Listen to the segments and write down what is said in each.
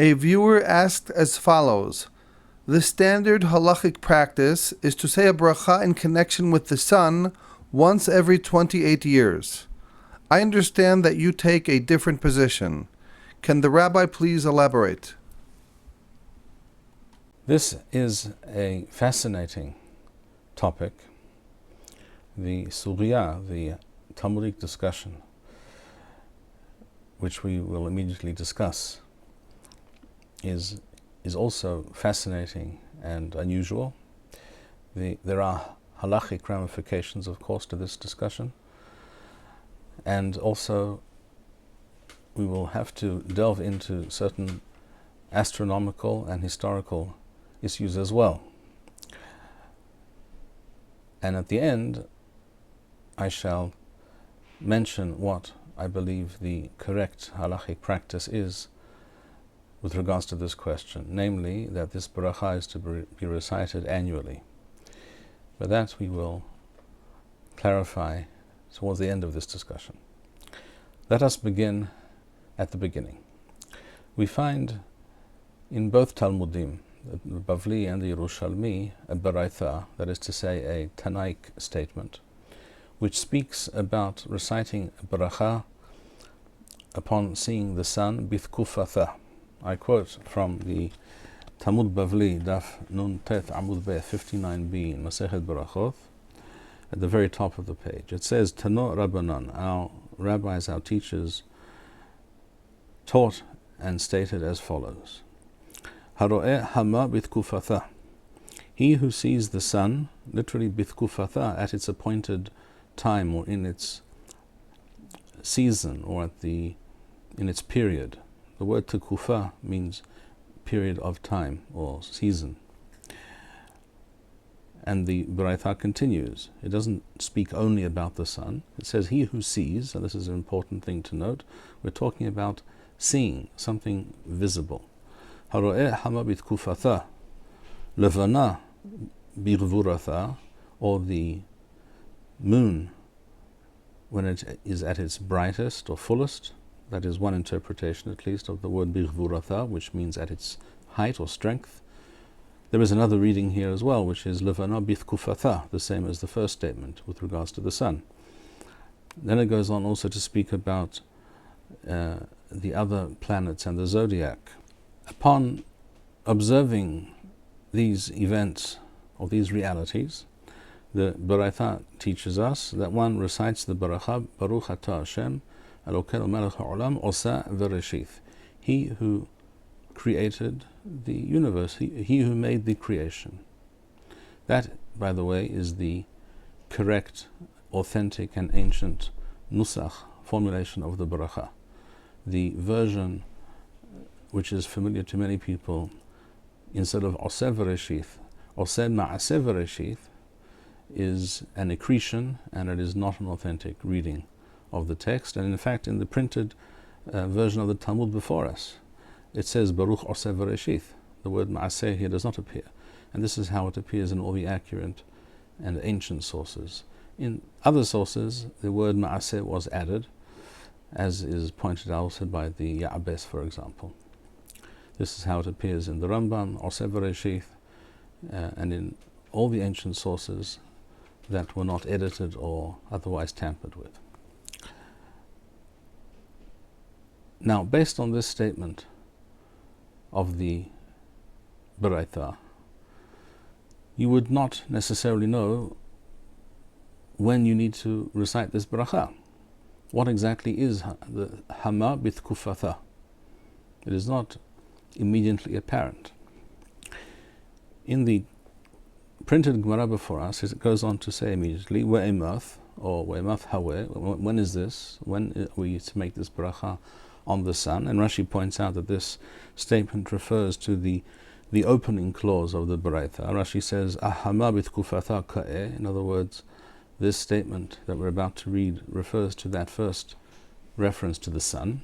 A viewer asked as follows: the standard halachic practice is to say a bracha in connection with the sun once every 28 years. I understand that you take a different position. Can the rabbi please elaborate? This is a fascinating topic. The Sugya, the Talmudic discussion, which we will immediately discuss, is also fascinating and unusual. There are halachic ramifications, of course, to this discussion, and also we will have to delve into certain astronomical and historical issues as well. And at the end, I shall mention what I believe the correct halachic practice is with regards to this question, namely that this bracha is to be recited annually. But that we will clarify towards the end of this discussion. Let us begin at the beginning. We find in both Talmudim, the Bavli and the Yerushalmi, a baraitha, that is to say a Tanaic statement, which speaks about reciting a bracha upon seeing the sun bithkufatha. I quote from the Talmud Bavli, Daf Nun Tet Amud Beh 59b in Masechet Barachot, at the very top of the page. It says, Tano Rabbanan, our rabbis, our teachers, taught and stated as follows: Haro'eh hama bithkufatha. He who sees the sun, literally bithkufatha, at its appointed time or in its season or in its period. The word tekufa means period of time or season. And the Baraitha continues. It doesn't speak only about the sun. It says, he who sees, and this is an important thing to note, we're talking about seeing something visible. Haro'eh hama bithkufatha, levana birvuratha, or the moon when it is at its brightest or fullest. That is one interpretation, at least, of the word birvuratha, which means at its height or strength. There is another reading here as well, which is levana bithkufatha, the same as the first statement with regards to the sun. Then it goes on also to speak about the other planets and the zodiac. Upon observing these events or these realities, the Baraitha teaches us that one recites the Baracha, Baruch Atah Hashem, Elokeinu melech ha'olam, osa v'reshith. He who created the universe, he who made the creation. That, by the way, is the correct, authentic and ancient nusach, formulation of the Baracha. The version which is familiar to many people, instead of oseh v'reshith, oseh ma'aseh v'reshith, is an accretion, and it is not an authentic reading of the text. And in fact, in the printed version of the Talmud before us, it says Baruch oseh v'reshith. The word ma'aseh here does not appear, and this is how it appears in all the accurate and ancient sources. In other sources, the word ma'aseh was added, as is pointed out also by the Ya'abes, for example. This is how it appears in the Rambam, oseh v'reshith, and in all the ancient sources that were not edited or otherwise tampered with. Now, based on this statement of the Baraitha, you would not necessarily know when you need to recite this bracha. What exactly is the hama bithkufatha? It is not immediately apparent. In the printed Gemara before us, it goes on to say immediately, We'emath, or We'emath hawe, when is this? When are we to make this bracha on the sun? And Rashi points out that this statement refers to the opening clause of the Baraitha. Rashi says, Ahama bithkufatha ka'eh. In other words, this statement that we're about to read refers to that first reference to the sun.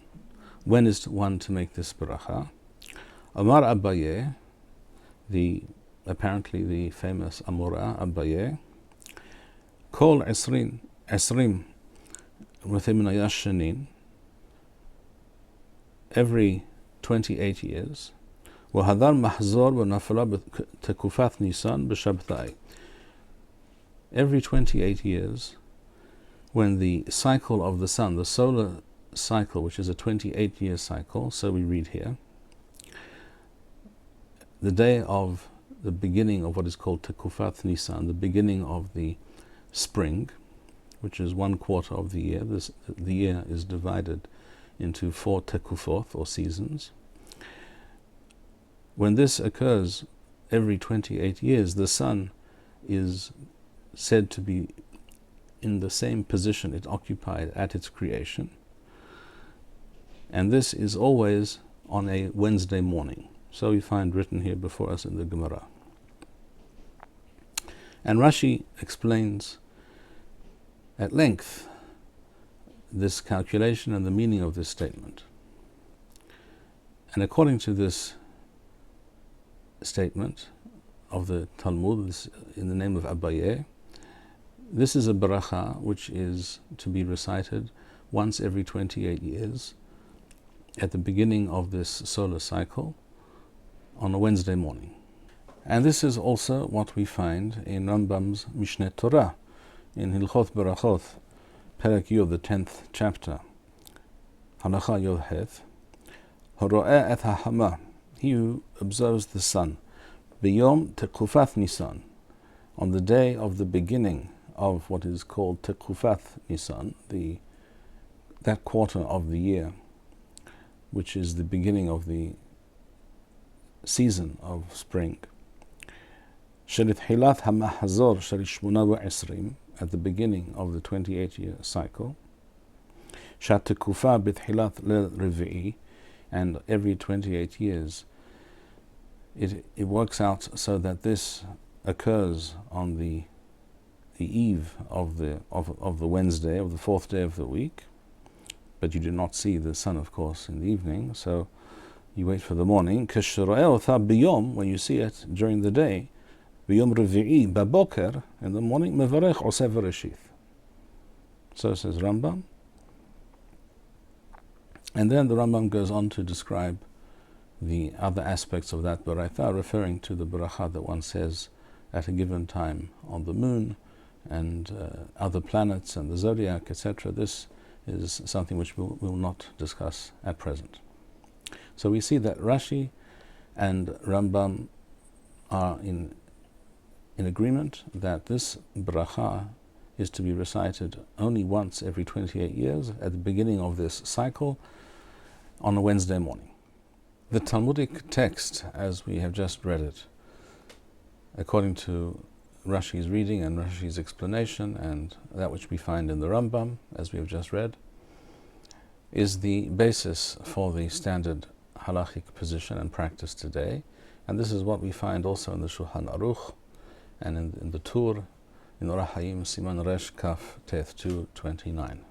When is one to make this bracha? Amar Abaye, apparently the famous Amora Abaye, Kol Esrim Shanin, every 28 years. وهذا محظور ونفلا بتكوفات نيسان بشبتاي. Every 28 years, when the cycle of the sun, the solar cycle, which is a 28-year cycle, so we read here, the day of the beginning of what is called Tekufat Nisan, the beginning of the spring, which is 1/4 of the year. The year is divided into 4 Tekufot, or seasons. When this occurs every 28 years, the sun is said to be in the same position it occupied at its creation. And this is always on a Wednesday morning. So we find written here before us in the Gemara. And Rashi explains at length this calculation and the meaning of this statement. And according to this statement of the Talmud, in the name of Abaye, this is a bracha which is to be recited once every 28 years at the beginning of this solar cycle on a Wednesday morning. And this is also what we find in Rambam's Mishneh Torah, in Hilchot Berachot, Perek Yud, the 10th chapter, Halacha Yod Het, Horo'eh et ha'hama, he who observes the sun, B'yom Tekufat Nisan, on the day of the beginning of what is called Tekufat Nisan, that quarter of the year, which is the beginning of the season of spring. Shelithilat hamahazor shelishmuna v'esrim, at the beginning of the 28-year cycle. Shatekufa b'thilat lel revi'i, and every 28 years it works out so that this occurs on the eve of the Wednesday, of the 4th day of the week. But you do not see the sun, of course, in the evening, so you wait for the morning. When you see it during the day, biyom revi'i baboker, in the morning, mevarech oseh v'reshith. So says Rambam. And then the Rambam goes on to describe the other aspects of that baraita, referring to the baracha that one says at a given time on the moon and other planets and the zodiac, etc. This is something which we will not discuss at present. So we see that Rashi and Rambam are in agreement that this bracha is to be recited only once every 28 years at the beginning of this cycle on a Wednesday morning. The Talmudic text, as we have just read it, according to Rashi's reading and Rashi's explanation, and that which we find in the Rambam, as we have just read, is the basis for the standard halachic position and practice today. And this is what we find also in the Shulchan Aruch and in the Tur, in Bar-Hayim, Siman Resh Kaf Teth 229.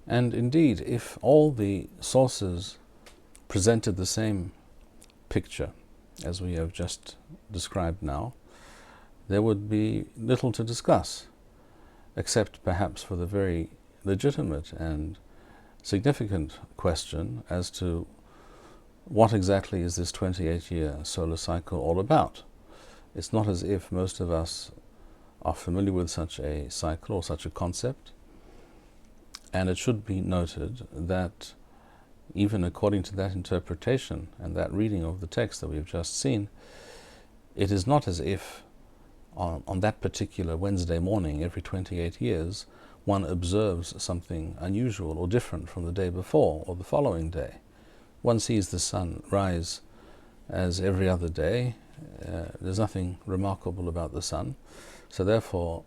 And indeed, if all the sources presented the same picture as we have just described now, there would be little to discuss, except perhaps for the very legitimate and significant question as to what exactly is this 28-year solar cycle all about. It's not as if most of us are familiar with such a cycle or such a concept, and it should be noted that even according to that interpretation and that reading of the text that we have just seen, it is not as if on that particular Wednesday morning every 28 years one observes something unusual or different from the day before or the following day. One sees the sun rise as every other day. There's nothing remarkable about the sun. So therefore,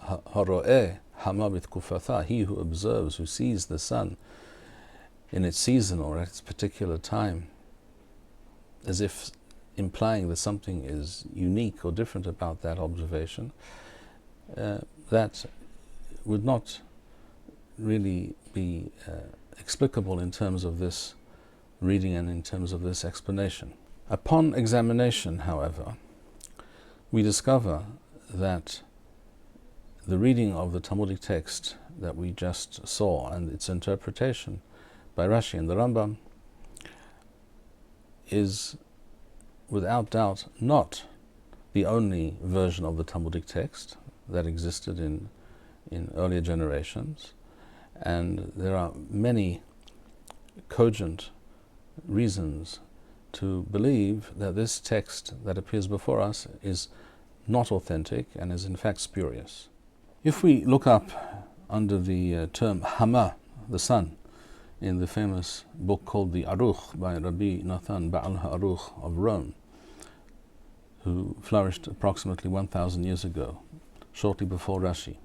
Haro'eh hamabit kufatha, he who observes, who sees the sun in its season or at its particular time, as if implying that something is unique or different about that observation, that would not really be explicable in terms of this reading and in terms of this explanation. Upon examination, however, we discover that the reading of the Talmudic text that we just saw and its interpretation by Rashi and the Rambam is without doubt not the only version of the Talmudic text that existed in earlier generations, and there are many cogent reasons to believe that this text that appears before us is not authentic and is in fact spurious. If we look up under the term Hama, the sun, in the famous book called the Aruch by Rabbi Nathan Baal HaAruch of Rome, who flourished approximately 1,000 years ago, shortly before Rashi,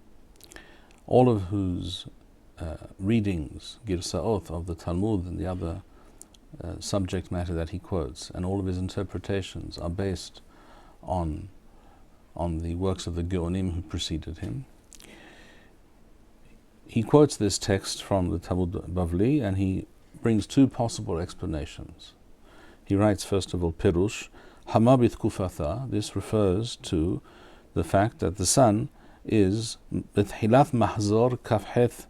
all of whose readings, Girsaot of the Talmud and the other subject matter that he quotes, and all of his interpretations are based on the works of the Geonim who preceded him. He quotes this text from the Talmud Bavli, and he brings two possible explanations. He writes, first of all, Pirush, Hama b'tkufatha. This refers to the fact that the sun is b'thilat mahzor kafheth,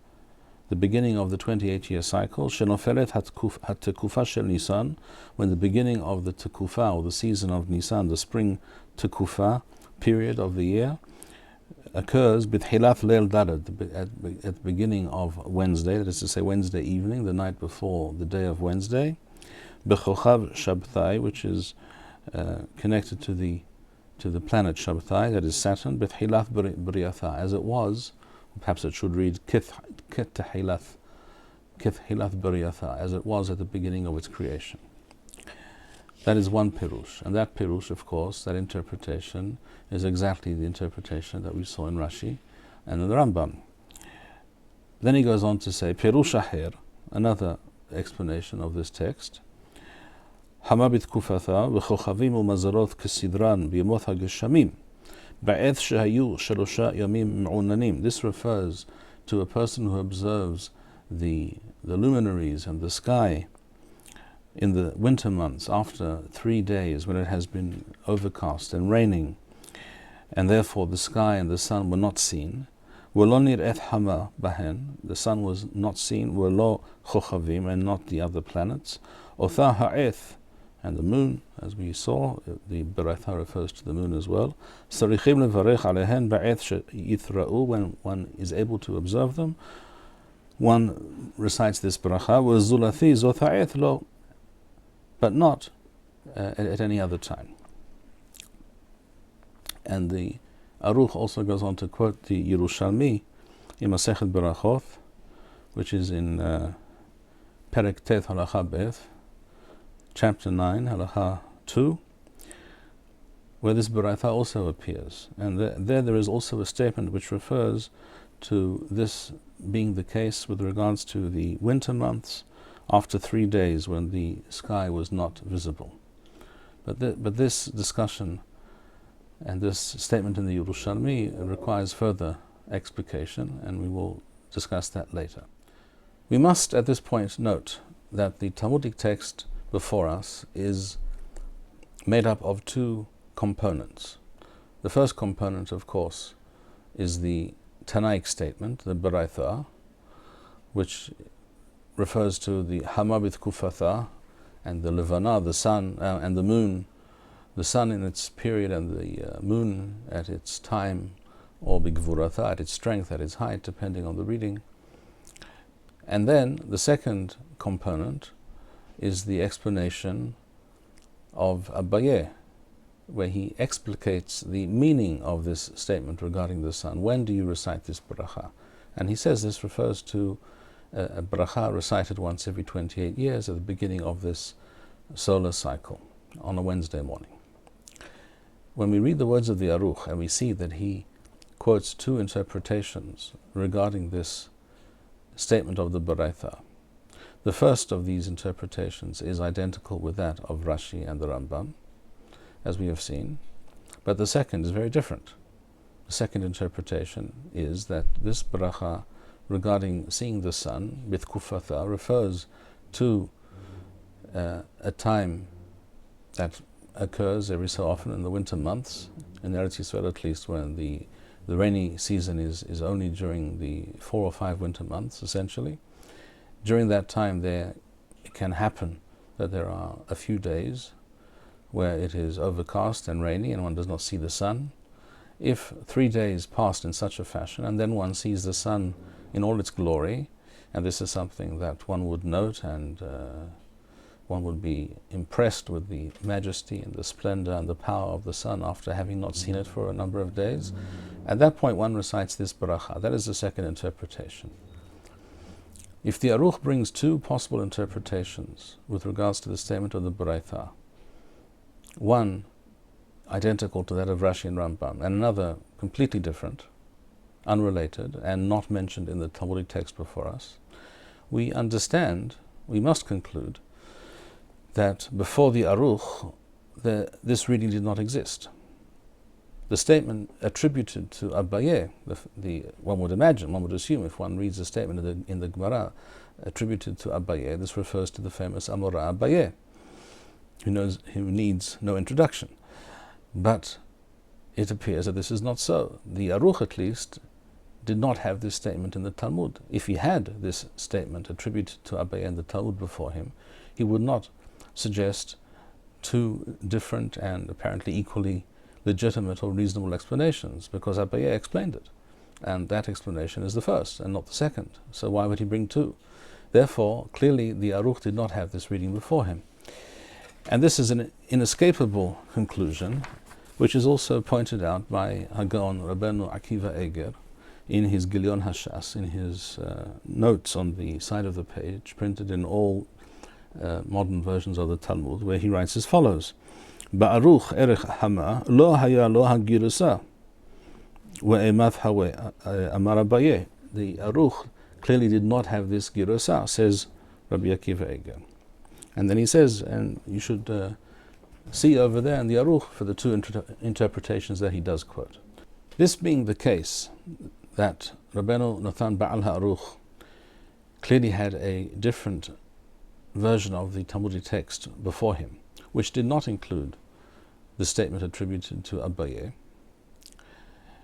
the beginning of the 28-year cycle, shenoferet hat-tekufa shel Nisan, when the beginning of the tekufa, or the season of Nisan, the spring tekufa period of the year, occurs b'thilat leil daled, at the beginning of Wednesday, that is to say Wednesday evening, the night before the day of Wednesday, b'chochav Shabtai, which is connected to the planet Shabtai, that is Saturn, b'thilat b'riyatha, as it was, perhaps it should read kith hilath b'riyatha, as it was at the beginning of its creation. That is one pirush, and that pirush, of course, that interpretation is exactly the interpretation that we saw in Rashi and in the Rambam. Then he goes on to say, pirush aher, another explanation of this text, Hama b'tkufatha v'chochavim u'mazarot k'sidran b'yemot ha'geshamim ba'eth shehayu shalosha yamim me'unanim. This refers to a person who observes the luminaries and the sky in the winter months after 3 days when it has been overcast and raining, and therefore the sky and the sun were not seen. V'lo nir'et hama bahen, the sun was not seen, v'lo chochavim, and not the other planets. Otha ha'eth, and the moon, as we saw, the Beratha refers to the moon as well. Sarichim levarech alehen ba'eth yithra'u, when one is able to observe them, one recites this bracha, v'zulathi zot ha'eth lo, but not at any other time. And the Aruch also goes on to quote the Yerushalmi in Masechet Berachot, which is in Perek Tet Halacha Beth, chapter 9, Halacha 2, where this Baraitha also appears. And there is also a statement which refers to this being the case with regards to the winter months after 3 days when the sky was not visible. But this discussion and this statement in the Yerushalmi requires further explication, and we will discuss that later. We must at this point note that the Talmudic text before us is made up of two components. The first component, of course, is the Tanaic statement, the Baraitha, which refers to the Hama b'tkufatha, and the Levana, the sun, and the moon, the sun in its period and the moon at its time, or b'gvuratha, at its strength, at its height, depending on the reading. And then the second component is the explanation of Abaye, where he explicates the meaning of this statement regarding the sun. When do you recite this bracha? And he says this refers to a bracha recited once every 28 years at the beginning of this solar cycle on a Wednesday morning. When we read the words of the Aruch and we see that he quotes two interpretations regarding this statement of the Baraitha, the first of these interpretations is identical with that of Rashi and the Rambam, as we have seen, but the second is very different. The second interpretation is that this bracha regarding seeing the sun, b'tkufatha, refers to a time that occurs every so often in the winter months, in Eretz Yisrael at least, when the rainy season is only during the 4 or 5 winter months, essentially. During that time, there it can happen that there are a few days where it is overcast and rainy and one does not see the sun. If 3 days passed in such a fashion and then one sees the sun in all its glory, and this is something that one would note, and one would be impressed with the majesty and the splendor and the power of the sun after having not seen it for a number of days. At that point one recites this bracha. That is the second interpretation. If the Aruch brings two possible interpretations with regards to the statement of the Baraita, one identical to that of Rashi and Rambam, and another completely different, unrelated, and not mentioned in the Talmudic text before us, we must conclude that before the Aruch, this reading did not exist. The statement attributed to Abaye, one would assume, if one reads the statement in the Gemara attributed to Abaye, this refers to the famous Amora Abaye, who needs no introduction. But it appears that this is not so. The Aruch, at least, did not have this statement in the Talmud. If he had this statement attributed to Abaye in the Talmud before him, he would not suggest two different and apparently equally legitimate or reasonable explanations, because Abaye explained it, and that explanation is the first and not the second. So why would he bring two? Therefore, clearly the Aruch did not have this reading before him. And this is an inescapable conclusion, which is also pointed out by Hagon Rabbeinu Akiva Eger in his Gilion Hashas, in his notes on the side of the page, printed in all modern versions of the Talmud, where he writes as follows: Ba'aruch erech hama lo haya lo hagirusa we'emath hawe amar Abaye. The Aruch clearly did not have this girusa, says Rabbi Akiva Eger. And then he says, and you should see over there in the Aruch for the two interpretations that he does quote. This being the case, that Rabbeinu Nathan Ba'al HaAruch clearly had a different version of the Talmudic text before him, which did not include the statement attributed to Abaye,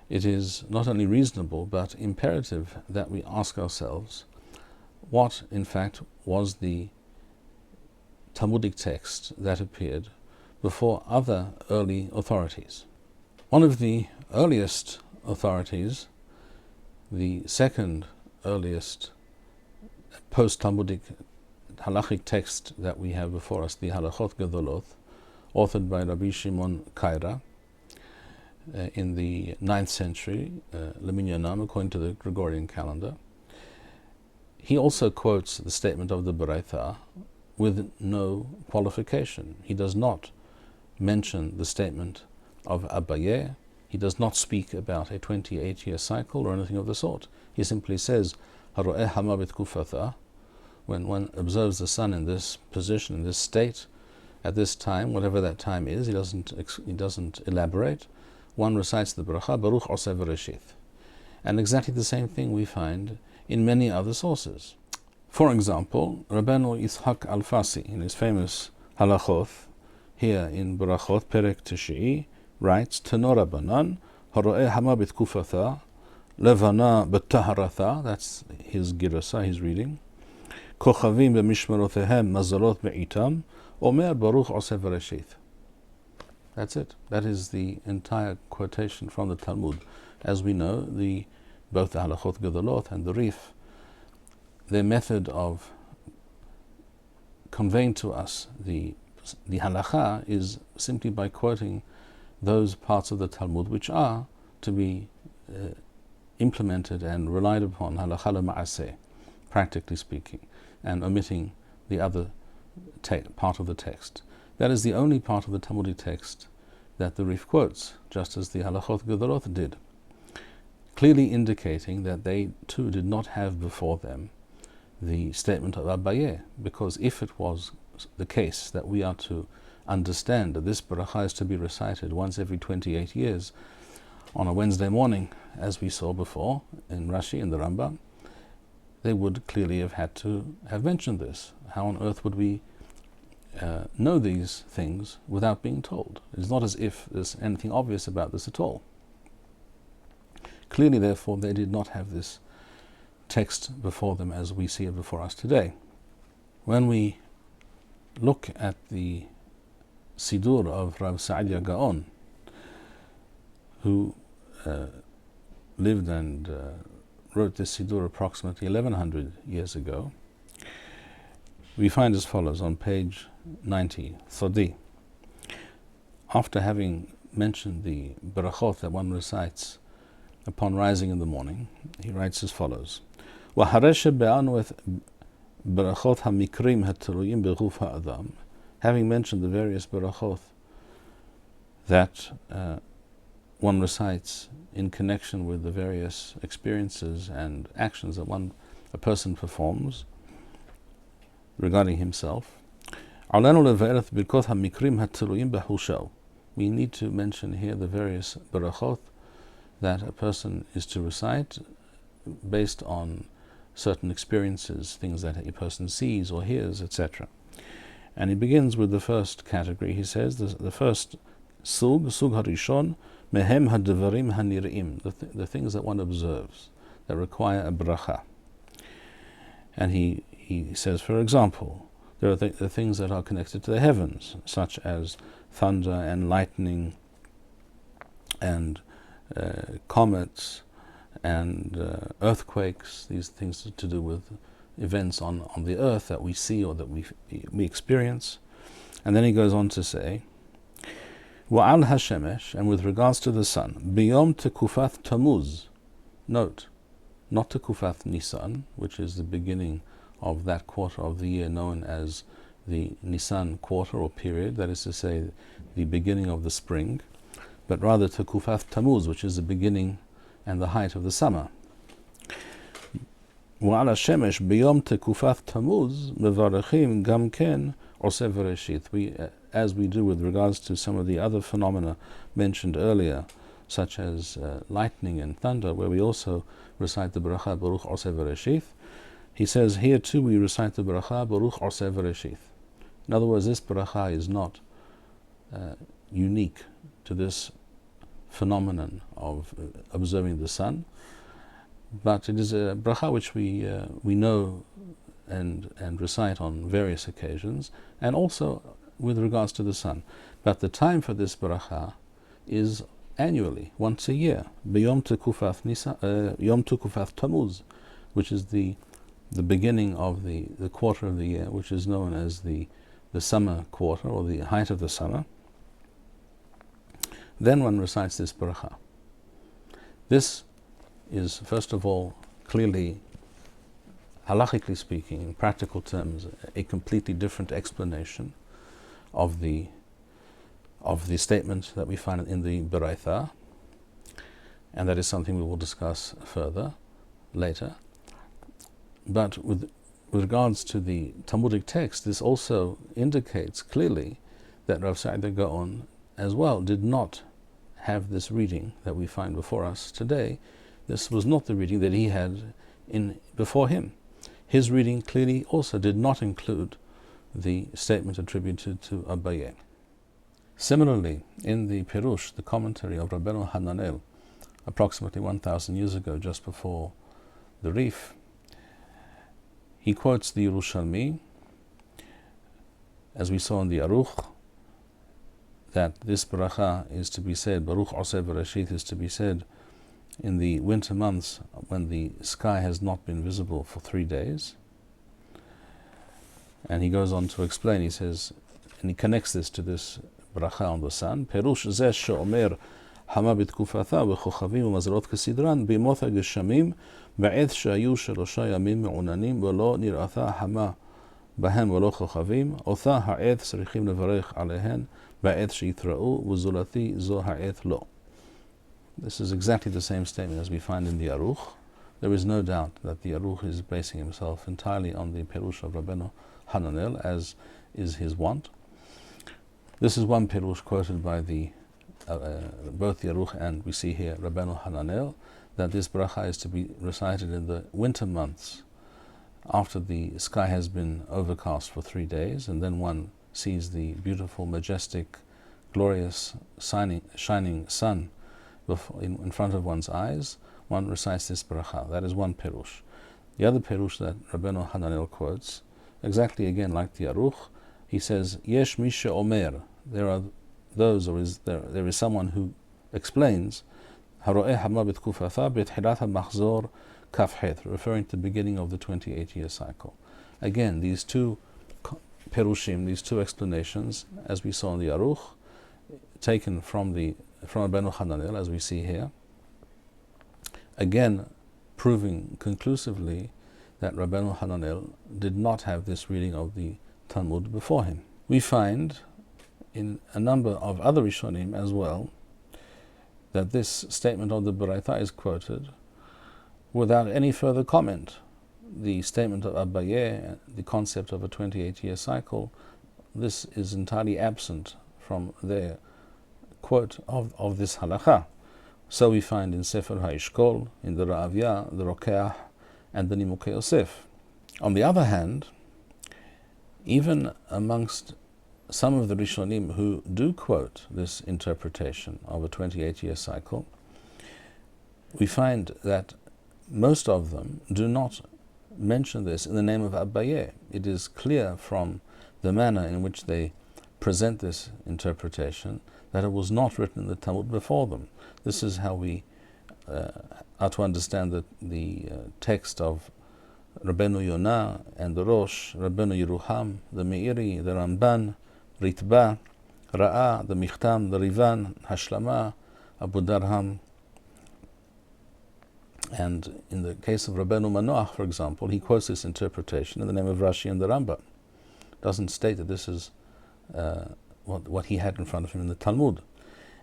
it is not only reasonable but imperative that we ask ourselves what, in fact, was the Talmudic text that appeared before other early authorities. One of the earliest authorities, the second earliest post-Talmudic halachic text that we have before us, the Halachot Gedolot, authored by Rabbi Shimon Kaira in the 9th century, Leminyanam, according to the Gregorian calendar. He also quotes the statement of the Baraita with no qualification. He does not mention the statement of Abaye. He does not speak about a 28-year cycle or anything of the sort. He simply says, Haro'eh hama b'tkufata, when one observes the sun in this position, in this state, at this time, whatever that time is, he doesn't elaborate. One recites the bracha, Baruch Oseh Bereshith. And exactly the same thing we find in many other sources. For example, Rabbeinu Yitzhak Alfasi, in his famous Halachot, here in Barachot, Perek Tish'i, writes, Tenor Rabbanan, Haro'eh hama b'tkufata, Levana b'taharatha, that's his girasa, his reading, Kochavim b'mishmarotehem mazalot be'itam, Omer Baruch Oseh Bereshith. That's it. That is the entire quotation from the Talmud. As we know, both the Halachot Gedolot and the Rif, their method of conveying to us the halacha is simply by quoting those parts of the Talmud which are to be implemented and relied upon, halacha l'ma'aseh, practically speaking, and omitting the other part of the text. That is the only part of the Talmudic text that the Rif quotes, just as the Halachot Gedolot did, clearly indicating that they too did not have before them the statement of Abaye, because if it was the case that we are to understand that this bracha is to be recited once every 28 years on a Wednesday morning, as we saw before in Rashi and the Rambam, they would clearly have had to have mentioned this. How on earth would we know these things without being told? It's not as if there's anything obvious about this at all. Clearly, therefore, they did not have this text before them as we see it before us today. When we look at the Sidur of Rav Saadia Gaon, who lived and wrote this Sidur approximately 1100 years ago, we find as follows on page 90, Sodi. After having mentioned the barachot that one recites upon rising in the morning, he writes as follows: having mentioned the various barachot that one recites in connection with the various experiences and actions that a person performs regarding himself, we need to mention here the various barachot that a person is to recite based on certain experiences, things that a person sees or hears, etc. And he begins with the first category. He says the first sug harishon, mehem hadvarim hanir'im, the things that one observes that require a bracha. And he says, for example, there are the things that are connected to the heavens, such as thunder and lightning and comets and earthquakes, these things to do with events on the earth that we see or that we experience. And then he goes on to say, Wa'al hashemesh, and with regards to the sun, biyom tekufat tamuz, note, not tekufat Nisan, which is the beginning of that quarter of the year known as the Nisan quarter or period, that is to say, the beginning of the spring, but rather tekufat tamuz, which is the beginning and the height of the summer. Wa'al hashemesh biyom tekufat tamuz mevarechim gam ken oseh v'reshith. We, as we do with regards to some of the other phenomena mentioned earlier, such as lightning and thunder, where we also recite the bracha Baruch oseh v'reshith, he says here too we recite the bracha Baruch oseh v'reshith. In other words, this bracha is not unique to this phenomenon of observing the sun, but it is a bracha which we know and recite on various occasions, and also with regards to the sun. But the time for this bracha is annually, once a year, Yom Tekufat Tamuz, which is the beginning of the quarter of the year, which is known as the summer quarter, or the height of the summer. Then one recites this bracha. This is, first of all, clearly, halachically speaking, in practical terms, a completely different explanation of the statement that we find in the Beraitha, and that is something we will discuss further later. But with regards to the Talmudic text, this also indicates clearly that Rav Saadia Gaon as well did not have this reading that we find before us today. This was not the reading that he had before him. His reading clearly also did not include the statement attributed to Abaye. Similarly, in the Pirush, the commentary of Rabbeinu Hananel, approximately 1,000 years ago, just before the Rif, he quotes the Yerushalmi, as we saw in the Aruch, that this bracha is to be said, Baruch oseh v'reshith, is to be said in the winter months when the sky has not been visible for 3 days. And he goes on to explain, he says, and he connects this to this bracha on the sun, Perush zeh she'omer hama b'tkufatha v'chochavim u'mazarot k'sidran b'imot ha'geshamim ba'eth she'ayu shelosha yamim me'unanim v'lo nir'atha hama b'hem v'lo chochavim otha ha'eth tzrichim levarech alehen ba'eth she'yitra'u v'zulati zo ha'eth lo. This is exactly the same statement as we find in the Aruch. There is no doubt that the Aruch is basing himself entirely on the Perush of Rabbeinu Hananel, as is his wont. This is one Perush quoted by both the Aruch and we see here Rabbeinu Hananel, that this bracha is to be recited in the winter months after the sky has been overcast for 3 days, and then one sees the beautiful, majestic, glorious, shining sun in front of one's eyes. One recites this bracha. That is one Perush. The other Perush that Rabbeinu Hananel quotes, exactly again like the Aruch, He says, Yesh Misha Omer, there are those, or there is someone who explains, referring to the beginning of the 28-year cycle. Again, these two perushim, these two explanations, as we saw in the Aruch, taken from Rabbeinu Hananel, as we see here, again proving conclusively that Rabbeinu Hananel did not have this reading of the Talmud before him. We find in a number of other Rishonim as well that this statement of the Baraita is quoted without any further comment. The statement of Abaye, the concept of a 28-year cycle, this is entirely absent from their quote of this halakha. So we find in Sefer HaIshkol, in the Ra'avya, the Rokeach, and the Nimukei Yosef. On the other hand, even amongst some of the Rishonim who do quote this interpretation of a 28-year cycle, we find that most of them do not mention this in the name of Abaye. It is clear from the manner in which they present this interpretation that it was not written in the Talmud before them. This is how we are to understand the text of Rabbeinu Yonah and the Rosh, Rabbeinu Yeruham, the Meiri, the Ramban, Ritba, Ra'ah, the Michtam, the Rivan, Hashlama, Abu Darham. And in the case of Rabbeinu Manoach, for example, he quotes this interpretation in the name of Rashi and the Rambam. Doesn't state that this is what he had in front of him in the Talmud.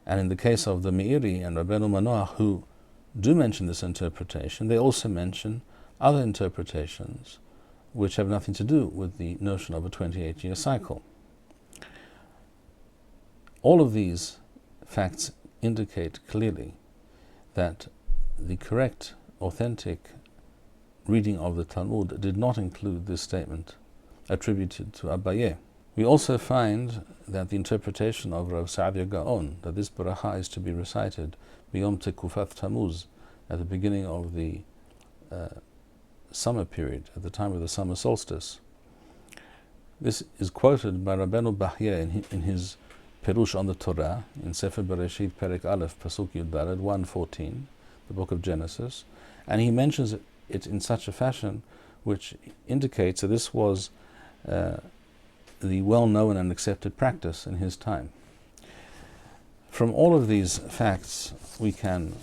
And in the case of the Meiri and Rabbeinu Manoach, who do mention this interpretation, they also mention other interpretations which have nothing to do with the notion of a 28-year cycle. All of these facts indicate clearly that the correct, authentic reading of the Talmud did not include this statement attributed to Abaye. We also find that the interpretation of Rav Saadia Gaon, that this bracha is to be recited b'yom tekufat Tammuz, at the beginning of the summer period, at the time of the summer solstice. This is quoted by Rabbeinu Bar-Hayim in his Perush on the Torah, in Sefer Bereshit Perek Aleph, Pasuk Yud Daled 1:14, the book of Genesis, and he mentions it in such a fashion which indicates that this was the well-known and accepted practice in his time. From all of these facts, we can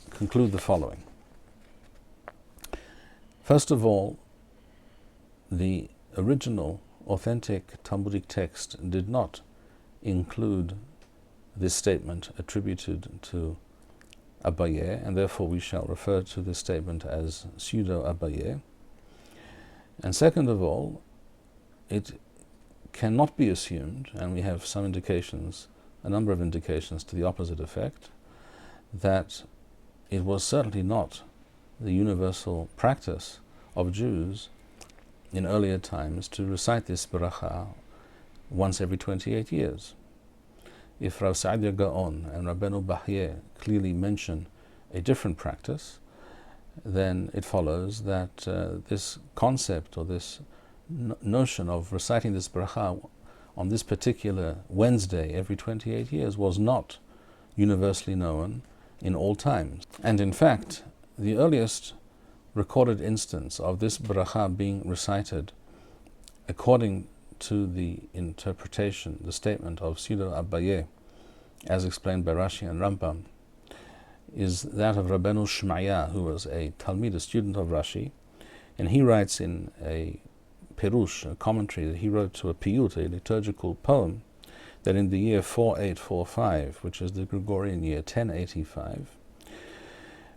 conclude the following. First of all, the original authentic Talmudic text did not include this statement attributed to Abaye, and therefore we shall refer to this statement as pseudo Abaye. And second of all, it cannot be assumed, and we have some indications, a number of indications to the opposite effect, that it was certainly not the universal practice of Jews in earlier times to recite this bracha once every 28 years. If Rav Saadia Gaon and Rabbeinu Bar-Hayim clearly mention a different practice, then it follows that this concept or this notion of reciting this bracha on this particular Wednesday every 28 years was not universally known in all times. And in fact, the earliest recorded instance of this bracha being recited according to the interpretation, the statement of pseudo Abaye, as explained by Rashi and Rambam, is that of Rabbeinu Shmaya, who was a Talmid, a student of Rashi, and he writes in a Perush, a commentary that he wrote to a piyut, a liturgical poem, that in the year 4845, which is the Gregorian year 1085,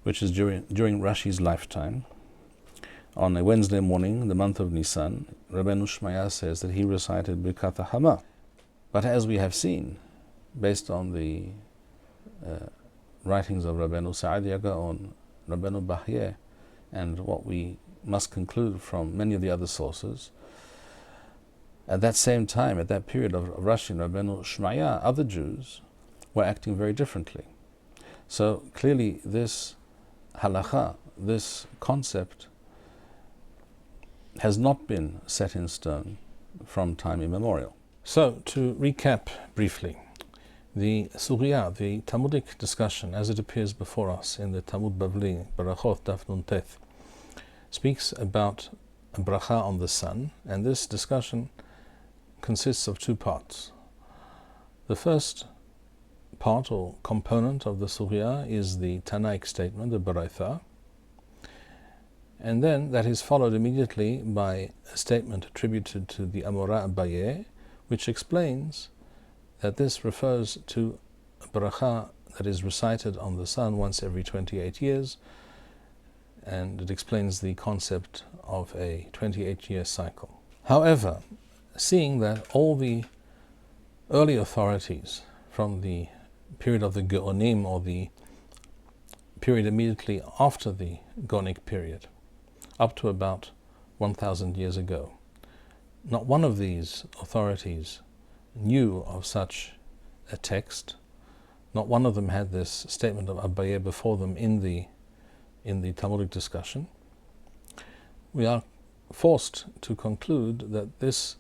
which is during Rashi's lifetime, on a Wednesday morning, the month of Nisan, Rabbeinu Shmaya says that he recited Birkat Hama. But as we have seen, based on the writings of Rabbeinu Saadia Gaon, Rabbeinu Bar-Hayim, and what we must conclude from many of the other sources, at that same time, at that period of Rashi and Rabbeinu Shmaya, other Jews were acting very differently. So clearly this halakha, this concept, has not been set in stone from time immemorial. So, to recap briefly, the Sugya, the Talmudic discussion as it appears before us in the Talmud Bavli, Barachot Daf Nun Teth, speaks about a bracha on the sun, and this discussion consists of two parts. The first part or component of the Sugya is the Tanaic statement, the Baraitha, and then that is followed immediately by a statement attributed to the Amora Abaye, which explains that this refers to a bracha that is recited on the sun once every 28 years, and it explains the concept of a 28-year cycle. However, seeing that all the early authorities from the period of the Geonim, or the period immediately after the Gonic period, up to about 1,000 years ago, not one of these authorities knew of such a text. Not one of them had this statement of Abaye before them in the Talmudic discussion. We are forced to conclude that this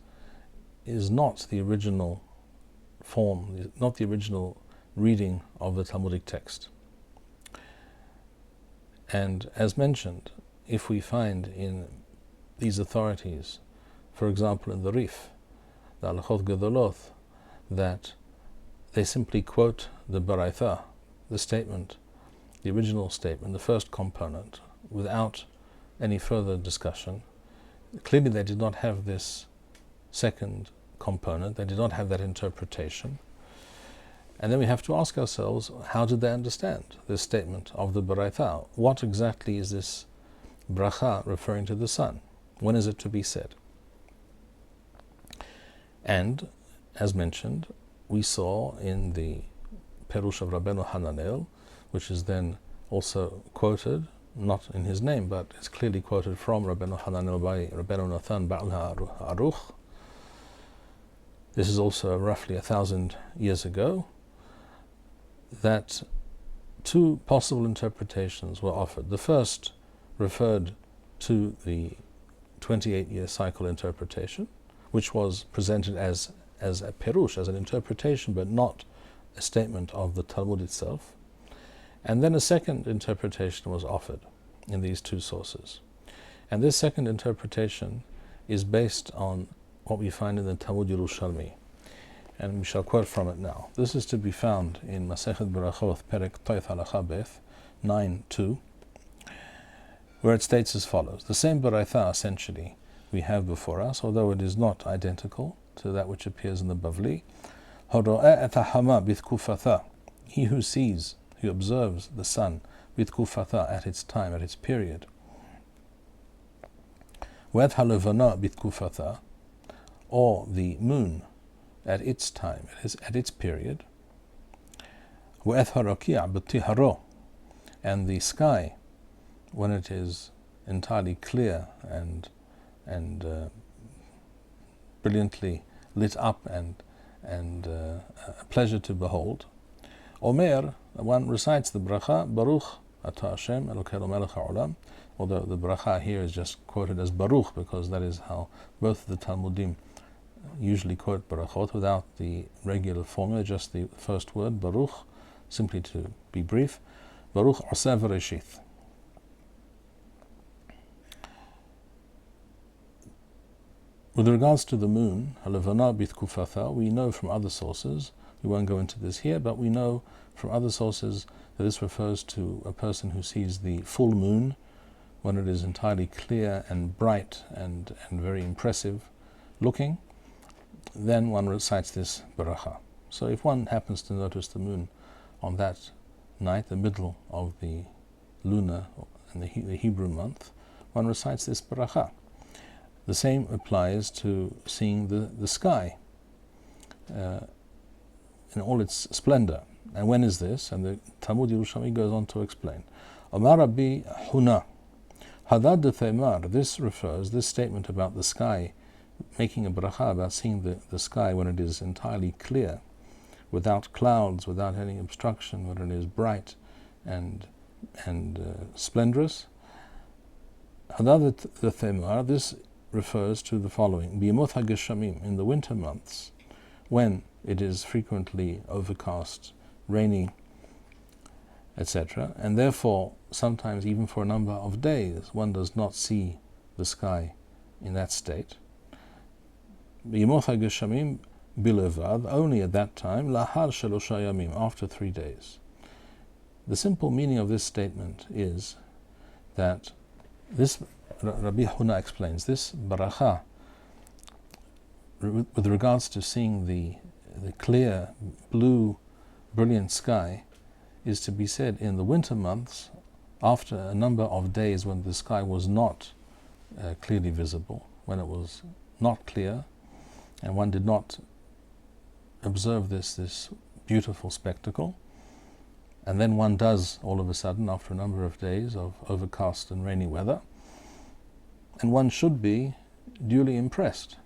is not the original form, not the original reading of the Talmudic text. And as mentioned, if we find in these authorities, for example in the Rif, the Alachot Gedolot, that they simply quote the Baraitha, the statement, the original statement, the first component, without any further discussion, clearly they did not have this second component, they did not have that interpretation. And then we have to ask ourselves, how did they understand this statement of the Baraitha? What exactly is this bracha referring to the sun? When is it to be said? And, as mentioned, we saw in the Perush of Rabbeinu Hananel, which is then also quoted, not in his name, but it's clearly quoted from Rabbeinu Hananel by Rabbeinu Nathan Ba'al HaAruch. This is also roughly 1,000 years ago, that two possible interpretations were offered. The first referred to the 28-year cycle interpretation, which was presented as a perush, as an interpretation, but not a statement of the Talmud itself. And then a second interpretation was offered in these two sources. And this second interpretation is based on what we find in the Talmud Yerushalmi. And we shall quote from it now. This is to be found in Masechet Berachot, Perek Toif Halacha Beth, 9.2, where it states as follows. The same Baraitha, essentially, we have before us, although it is not identical to that which appears in the Bavli. He who sees, who observes the sun, bitkufatha, at its time, at its period. Weth halevana bitkufatha, or the moon at its time, at its period. Weth harakia b'tiharo, and the sky when it is entirely clear and brilliantly lit up and a pleasure to behold. Omer, one recites the bracha, Baruch Atah Hashem Elokeinu Melech HaOlam, although the bracha here is just quoted as Baruch, because that is how both the Talmudim usually quote barachot, without the regular formula, just the first word, Baruch, simply to be brief. Baruch Oseh V'Reshith. With regards to the moon, Halevana B'Tkufatha, we know from other sources, we won't go into this here, but we know from other sources that this refers to a person who sees the full moon when it is entirely clear and bright and very impressive looking. Then one recites this baracha. So if one happens to notice the moon on that night, the middle of the lunar and the Hebrew month, one recites this baracha. The same applies to seeing the sky in all its splendor. And when is this? And the Talmud Yerushalmi goes on to explain. Amar Rabbi Huna, Hadad de Themar, this statement about the sky, making a bracha about seeing the sky when it is entirely clear, without clouds, without any obstruction, when it is bright and splendorous. Hadad de Themar, this refers to the following: B'yemot hageshamim, in the winter months, when it is frequently overcast, rainy, etc., and therefore sometimes even for a number of days one does not see the sky in that state. B'yemot hageshamim bilevad, only at that time, lahar shelosha yamim, after 3 days. The simple meaning of this statement is that this, Rabbi Huna explains, this baracha with regards to seeing the clear, blue, brilliant sky is to be said in the winter months, after a number of days when the sky was not clearly visible, when it was not clear, and one did not observe this beautiful spectacle, and then one does all of a sudden after a number of days of overcast and rainy weather, and one should be duly impressed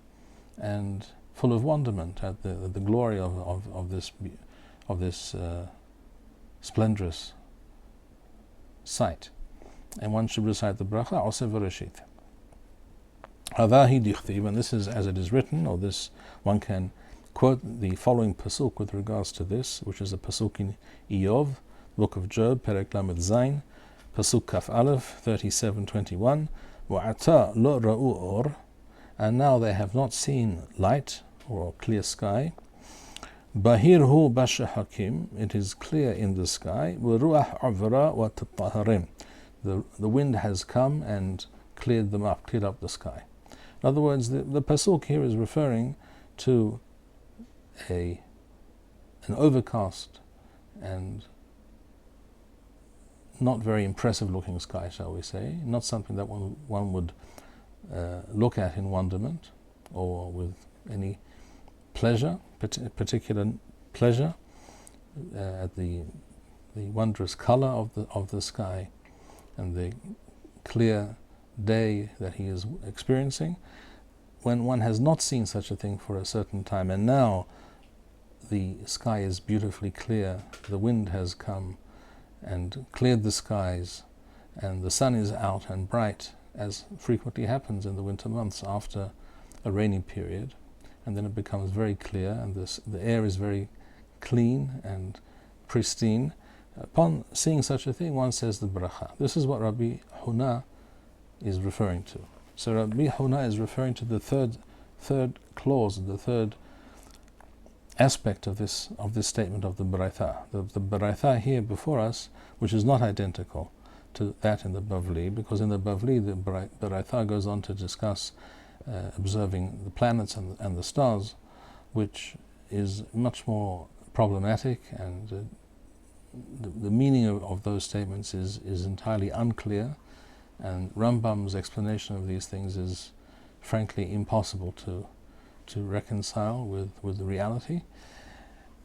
and full of wonderment at the glory of this splendorous sight, and one should recite the bracha Oseh V'Reshit. Hadahi dichtiv, and this is as it is written, or this one can quote the following pasuk with regards to this, which is a pasuk in Iyov, Book of Job, Perek Lamed Zayin, pasuk Kaf Aleph 37:21. Wa'ata lo ra'u or, and now they have not seen light or clear sky. Bahir hu basha hakim, it is clear in the sky. W'ruach avra wa tataharim, the wind has come and cleared up the sky. In other words, the pasuk here is referring to an overcast and not very impressive looking sky, shall we say, not something that one would look at in wonderment or with any pleasure, particular pleasure at the wondrous color of the sky and the clear day that he is experiencing. When one has not seen such a thing for a certain time, and now the sky is beautifully clear, the wind has come and cleared the skies, and the sun is out and bright, as frequently happens in the winter months after a rainy period, and then it becomes very clear, and the air is very clean and pristine. Upon seeing such a thing, one says the bracha. This is what Rabbi Huna is referring to. So Rabbi Huna is referring to the third clause, the third aspect of this statement of the Baraitha. The Baraitha here before us, which is not identical to that in the Bavli, because in the Bavli the Baraitha goes on to discuss observing the planets and the stars, which is much more problematic, and the meaning of those statements is entirely unclear, and Rambam's explanation of these things is frankly impossible to reconcile with the reality.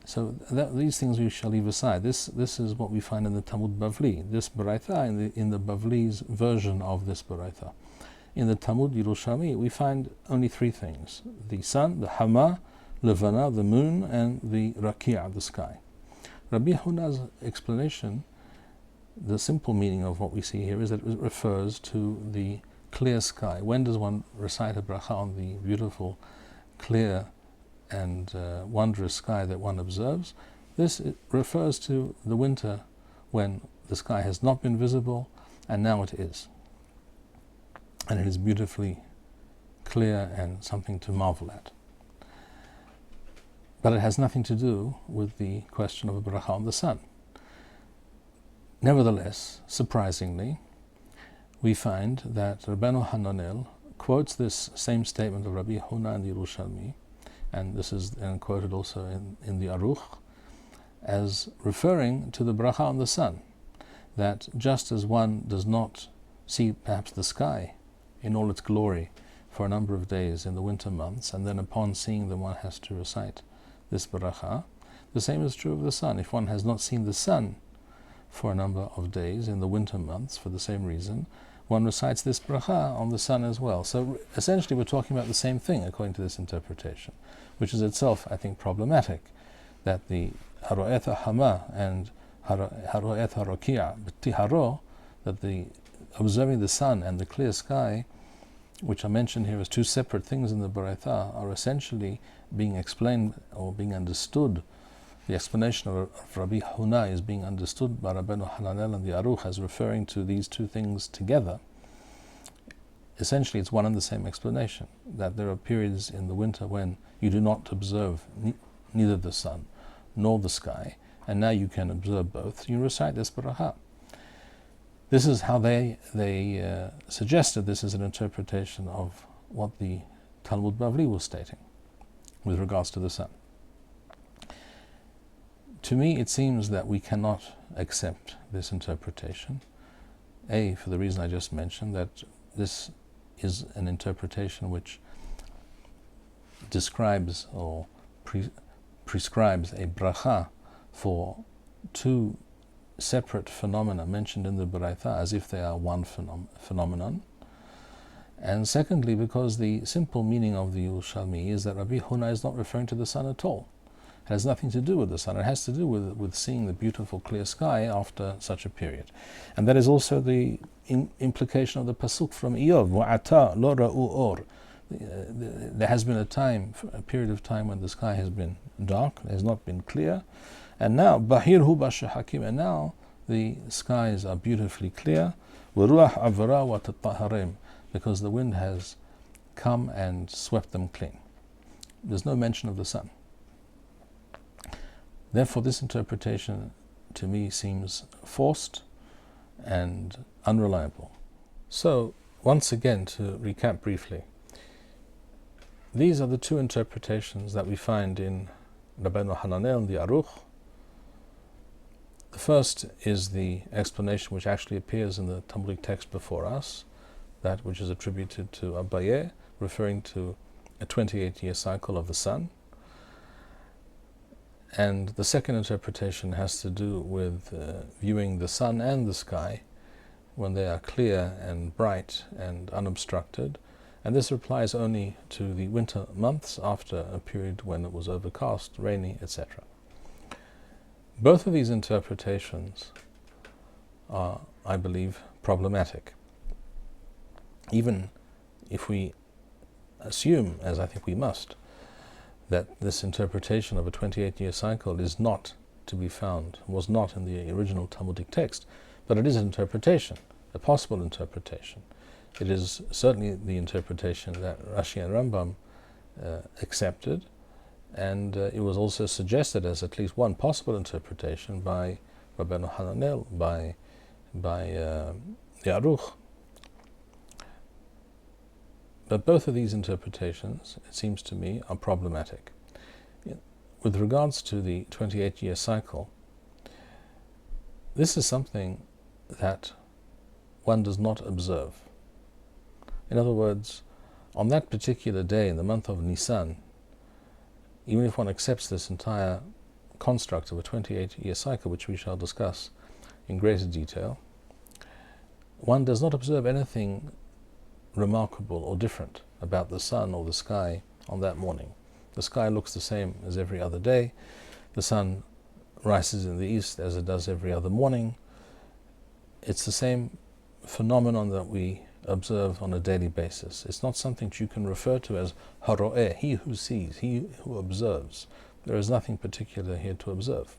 So these things we shall leave aside. This is what we find in the Talmud Bavli, this Baraitha, in the Bavli's version of this Baraitha. In the Talmud Yerushalmi we find only 3 things: the sun, the Hama, Levana, the moon, and the Rakia, the sky. Rabbi Huna's explanation, the simple meaning of what we see here, is that it refers to the clear sky. When does one recite a bracha on the beautiful, clear and wondrous sky that one observes? This refers to the winter when the sky has not been visible, and now it is. And it is beautifully clear and something to marvel at. But it has nothing to do with the question of a bracha on the sun. Nevertheless, surprisingly, we find that Rabbeinu Hananel quotes this same statement of Rabbi Huna in the Yerushalmi, and this is quoted also in the Aruch, as referring to the bracha on the sun, that just as one does not see perhaps the sky in all its glory for a number of days in the winter months, and then upon seeing them one has to recite this bracha, the same is true of the sun. If one has not seen the sun for a number of days in the winter months for the same reason, one recites this bracha on the sun as well. So essentially we're talking about the same thing according to this interpretation, which is itself, I think, problematic, that the haro'et ha'hama and haro'et ha'rokia b'tiharo, that the observing the sun and the clear sky which are mentioned here as two separate things in the Baraita, are essentially being explained or being understood. The explanation of Rabbi Huna is being understood by Rabbeinu Hananel and the Aruch as referring to these two things together. Essentially, it's one and the same explanation, that there are periods in the winter when you do not observe neither the sun nor the sky, and now you can observe both. You recite this baracha. This is how they suggested this is an interpretation of what the Talmud Bavli was stating with regards to the sun. To me, it seems that we cannot accept this interpretation. A, for the reason I just mentioned, that this is an interpretation which describes or prescribes a bracha for two separate phenomena mentioned in the Baraita as if they are one phenomenon. And secondly, because the simple meaning of the Yerushalmi is that Rabbi Huna is not referring to the sun at all. It has nothing to do with the sun. It has to do with seeing the beautiful clear sky after such a period. And that is also the implication of the pasuk from Iyov, وَعَتَى لَا رَأُوا أَوْرٍ. There has been a period of time when the sky has been dark, it has not been clear, and now Bahirhu Bashahakim, and now the skies are beautifully clear, وَرُوحْ عَفْرَى وَتَطَّهَرِمْ, because the wind has come and swept them clean. There's no mention of the sun. Therefore, this interpretation to me seems forced and unreliable. So, once again, to recap briefly, these are the two interpretations that we find in Rabbeinu Hananel and the Aruch. The first is the explanation which actually appears in the Talmudic text before us, that which is attributed to Abaye, referring to a 28-year cycle of the sun. And the second interpretation has to do with viewing the sun and the sky when they are clear and bright and unobstructed. And this applies only to the winter months after a period when it was overcast, rainy, etc. Both of these interpretations are, I believe, problematic. Even if we assume, as I think we must, that this interpretation of a 28-year cycle is not to be found, was not in the original Talmudic text, but it is an interpretation, a possible interpretation. It is certainly the interpretation that Rashi and Rambam accepted, and it was also suggested as at least one possible interpretation by Rabbeinu Hananel, by the Aruch. But both of these interpretations, it seems to me, are problematic. With regards to the 28-year cycle, this is something that one does not observe. In other words, on that particular day in the month of Nisan, even if one accepts this entire construct of a 28-year cycle, which we shall discuss in greater detail, one does not observe anything remarkable or different about the sun or the sky on that morning. The sky looks the same as every other day. The sun rises in the east as it does every other morning. It's the same phenomenon that we observe on a daily basis. It's not something that you can refer to as haro'eh, he who sees, he who observes. There is nothing particular here to observe.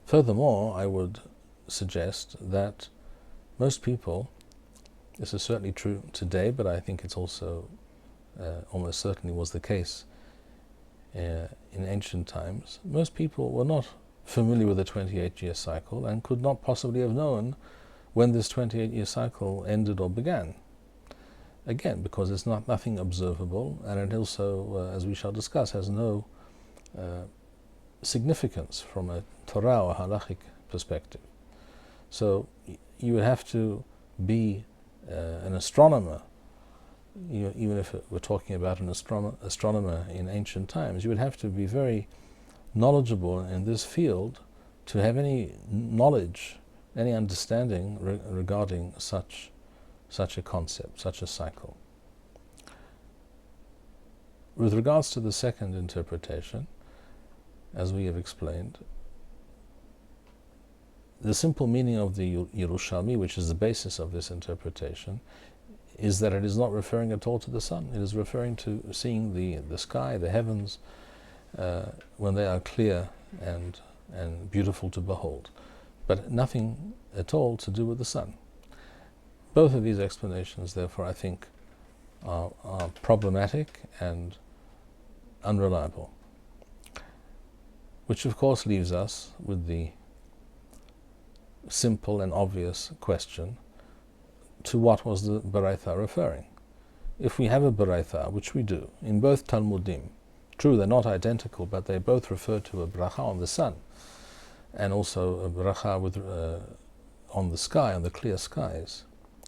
Furthermore, I would suggest that most people, this is certainly true today, but I think it's also almost certainly was the case in ancient times, most people were not familiar with the 28-year cycle and could not possibly have known when this 28-year cycle ended or began. Again, because it's nothing observable, and it also, as we shall discuss, has no significance from a Torah or halachic perspective. So you would have to be an astronomer, even if we're talking about an astronomer in ancient times, you would have to be very knowledgeable in this field to have any knowledge, any understanding regarding such a concept, such a cycle. With regards to the second interpretation, as we have explained, the simple meaning of the Yerushalmi, which is the basis of this interpretation, is that it is not referring at all to the sun. It is referring to seeing the sky, the heavens, when they are clear and beautiful to behold, but nothing at all to do with the sun. Both of these explanations, therefore, I think are problematic and unreliable, which of course leaves us with the simple and obvious question, to what was the Baraitha referring? If we have a Baraitha, which we do, in both Talmudim, true, they're not identical, but they both refer to a bracha on the sun, and also a bracha with, on the sky, on the clear skies,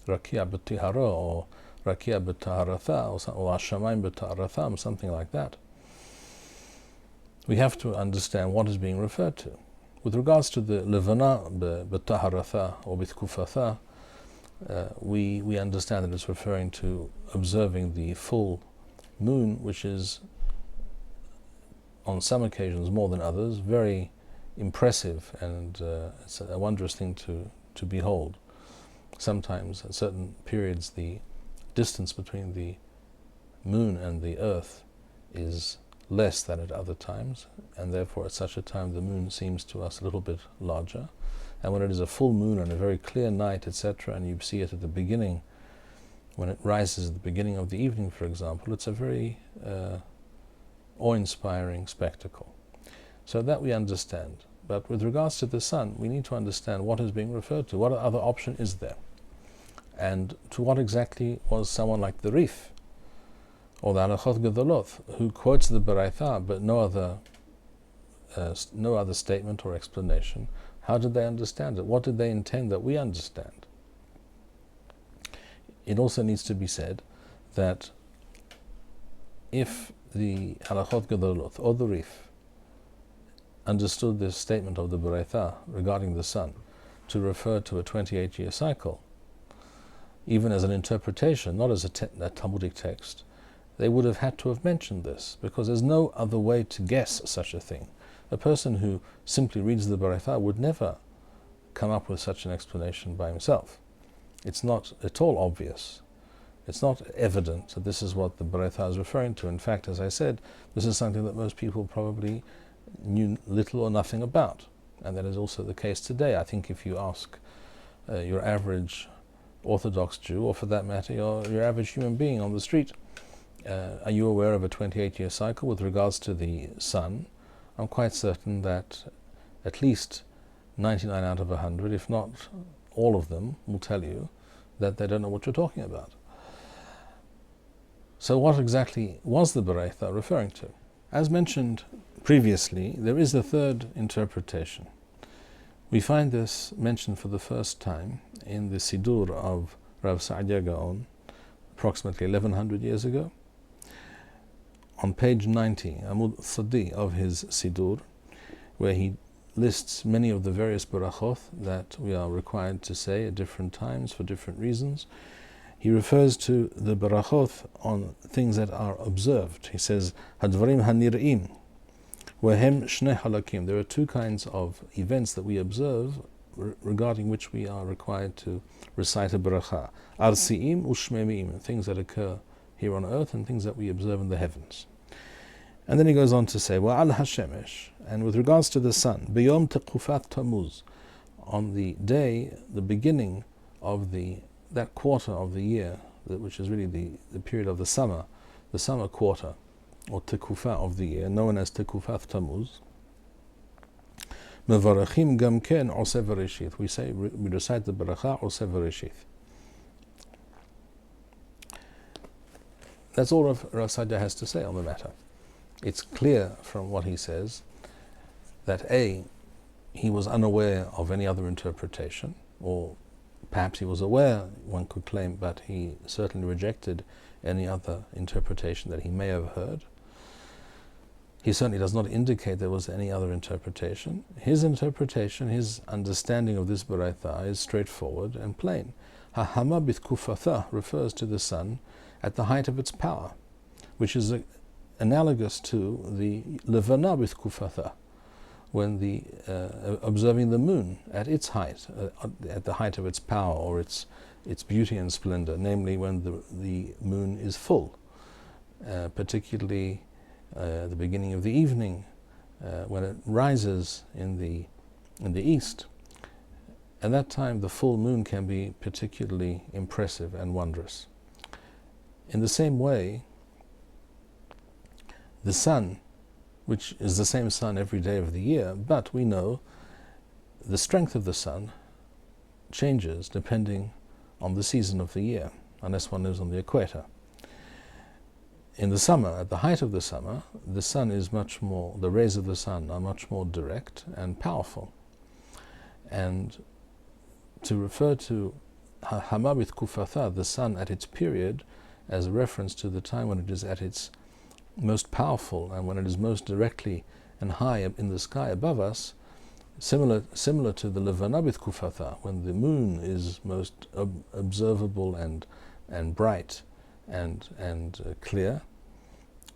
Rakia b'tihara, or Rakia b'taharatha, or Hashamayim b'taharatham, something like that. We have to understand what is being referred to. With regards to the levana b'taharatha or b'tkufatha, we understand that it's referring to observing the full moon, which is, on some occasions more than others, very impressive, and it's a wondrous thing to behold. Sometimes, at certain periods, the distance between the moon and the earth is less than at other times, and therefore at such a time the moon seems to us a little bit larger. And when it is a full moon and a very clear night, etc., and you see it at the beginning, when it rises at the beginning of the evening, for example, it's a very awe-inspiring spectacle. So that we understand. But with regards to the sun, we need to understand what is being referred to. What other option is there? And to what exactly was someone like the Rif, or the Halachot Gedolot, who quotes the Baraitha, but no other statement or explanation? How did they understand it? What did they intend that we understand? It also needs to be said that if the Halachot Gedolot or the Rif understood this statement of the Baraitha regarding the sun to refer to a 28-year cycle, even as an interpretation, not as a Talmudic text, they would have had to have mentioned this, because there's no other way to guess such a thing. A person who simply reads the Baraitha would never come up with such an explanation by himself. It's not at all obvious. It's not evident that this is what the Baraitha is referring to. In fact, as I said, this is something that most people probably knew little or nothing about. And that is also the case today. I think if you ask your average Orthodox Jew, or for that matter, your average human being on the street, are you aware of a 28-year cycle with regards to the sun? I'm quite certain that at least 99 out of 100, if not all of them, will tell you that they don't know what you're talking about. So what exactly was the Baraitha referring to? As mentioned previously, there is a third interpretation. We find this mentioned for the first time in the Sidur of Rav Saadia Gaon, approximately 1100 years ago. On page 90, Amud Sadi of his Sidur, where he lists many of the various barachot that we are required to say at different times for different reasons. He refers to the barachot on things that are observed. He says, Hadvarim hanir'im, wehem shnei halakim. There are two kinds of events that we observe regarding which we are required to recite a baracha. Arsi'im ushmemi'im, things that occur here on earth and things that we observe in the heavens. And then he goes on to say, Wa'al hashemesh, and with regards to the sun, biyom tequfat tamuz, on the day, the beginning of that quarter of the year, which is really the period of the summer quarter, or tekufa of the year, known as tekufat tamuz, mevarachim gam ken oseh v'reshith. We recite the baracha oseh v'reshith. That's all Rav Saadia has to say on the matter. It's clear from what he says that A, he was unaware of any other interpretation, or perhaps he was aware, one could claim, but he certainly rejected any other interpretation that he may have heard. He certainly does not indicate there was any other interpretation. His interpretation, his understanding of this Baraitha is straightforward and plain. Hahama b'tkufatha refers to the sun at the height of its power, which is analogous to the levana b'tkufatha, when observing the moon at its height, at the height of its power or its its beauty and splendor, namely when the moon is full, particularly the beginning of the evening, when it rises in the east. At that time, the full moon can be particularly impressive and wondrous. In the same way, the sun, which is the same sun every day of the year, but we know the strength of the sun changes depending on the season of the year, unless one lives on the equator. In the summer, at the height of the summer, the sun is much more, the rays of the sun are much more direct and powerful. And to refer to Hamabit Kufatha, the sun at its period, as a reference to the time when it is at its most powerful and when it is most directly and high in the sky above us, similar to the Levanabit Kufatha, when the moon is most observable and bright and clear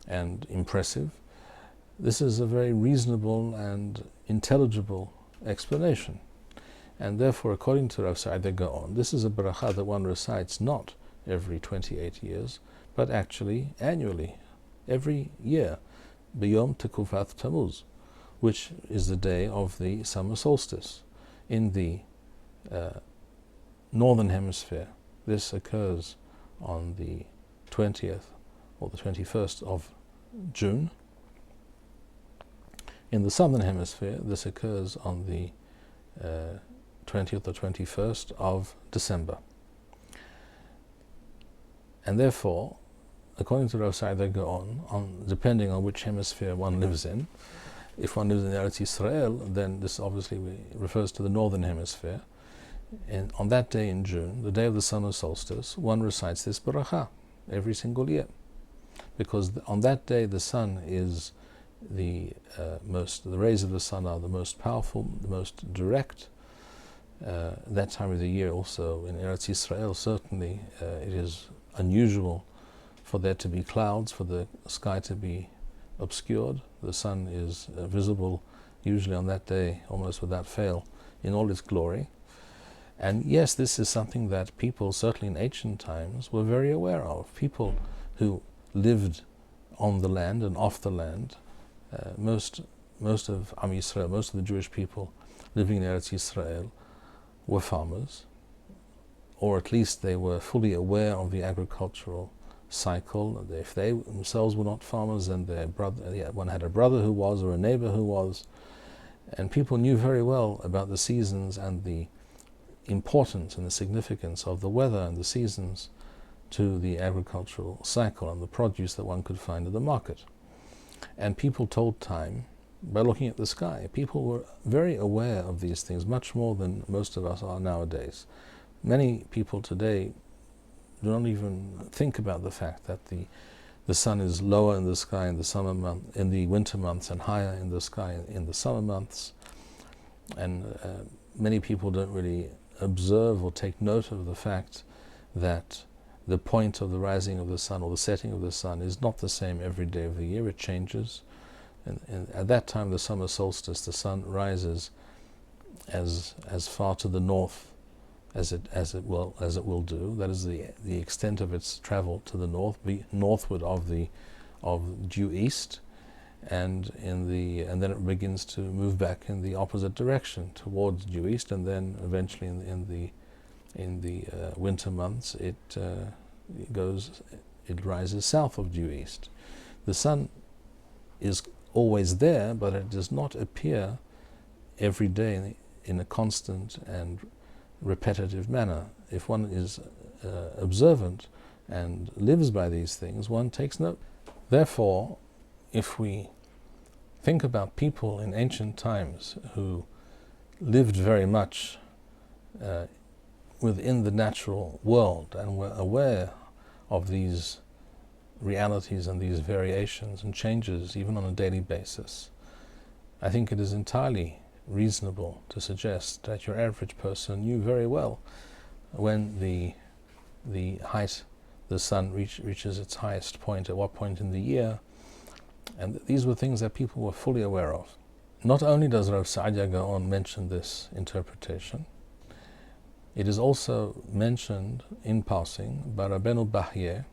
and impressive. This is a very reasonable and intelligible explanation. And therefore, according to Rav Sa'id Gaon, this is a bracha that one recites not every 28 years, but actually annually, every year, B'yom Tekufat Tammuz, which is the day of the summer solstice. In the northern hemisphere, this occurs on the 20th or the 21st of June. In the southern hemisphere, this occurs on the 20th or 21st of December. And therefore, according to Rav Sa'id Gaon, depending on which hemisphere one lives in, if one lives in Eretz Yisrael, then this obviously refers to the northern hemisphere. And on that day in June, the day of the summer solstice, one recites this bracha every single year, because on that day the sun is the rays of the sun are the most powerful, the most direct. That time of the year also in Eretz Yisrael, certainly it is unusual for there to be clouds, for the sky to be obscured. The sun is visible usually on that day almost without fail in all its glory. And yes, this is something that people, certainly in ancient times, were very aware of. People who lived on the land and off the land, most of Am Yisrael, most of the Jewish people living in Eretz Yisrael were farmers, or at least they were fully aware of the agricultural cycle. If they themselves were not farmers, then their brother, one had a brother who was, or a neighbor who was, and people knew very well about the seasons and the importance and the significance of the weather and the seasons to the agricultural cycle and the produce that one could find in the market. And people told time by looking at the sky. People were very aware of these things, much more than most of us are nowadays. Many people today do not even think about the fact that the sun is lower in the sky in the winter months and higher in the sky in the summer months. And many people don't really observe or take note of the fact that the point of the rising of the sun or the setting of the sun is not the same every day of the year. It changes. And at that time, the summer solstice, the sun rises as far to the north as it will do. That is the extent of its travel to the north, northward of due east, and then it begins to move back in the opposite direction towards due east, and then eventually in the winter months it rises south of due east. The sun is always there, but it does not appear every day in a constant and repetitive manner. If one is observant and lives by these things, one takes note. Therefore, if we think about people in ancient times who lived very much within the natural world and were aware of these realities and these variations and changes even on a daily basis, I think it is entirely reasonable to suggest that your average person knew very well when the sun reaches its highest point, at what point in the year, and these were things that people were fully aware of. Not only does Rav Sa'id Gaon mention this interpretation, It is also mentioned in passing by Rabbeinu Bar-Hayim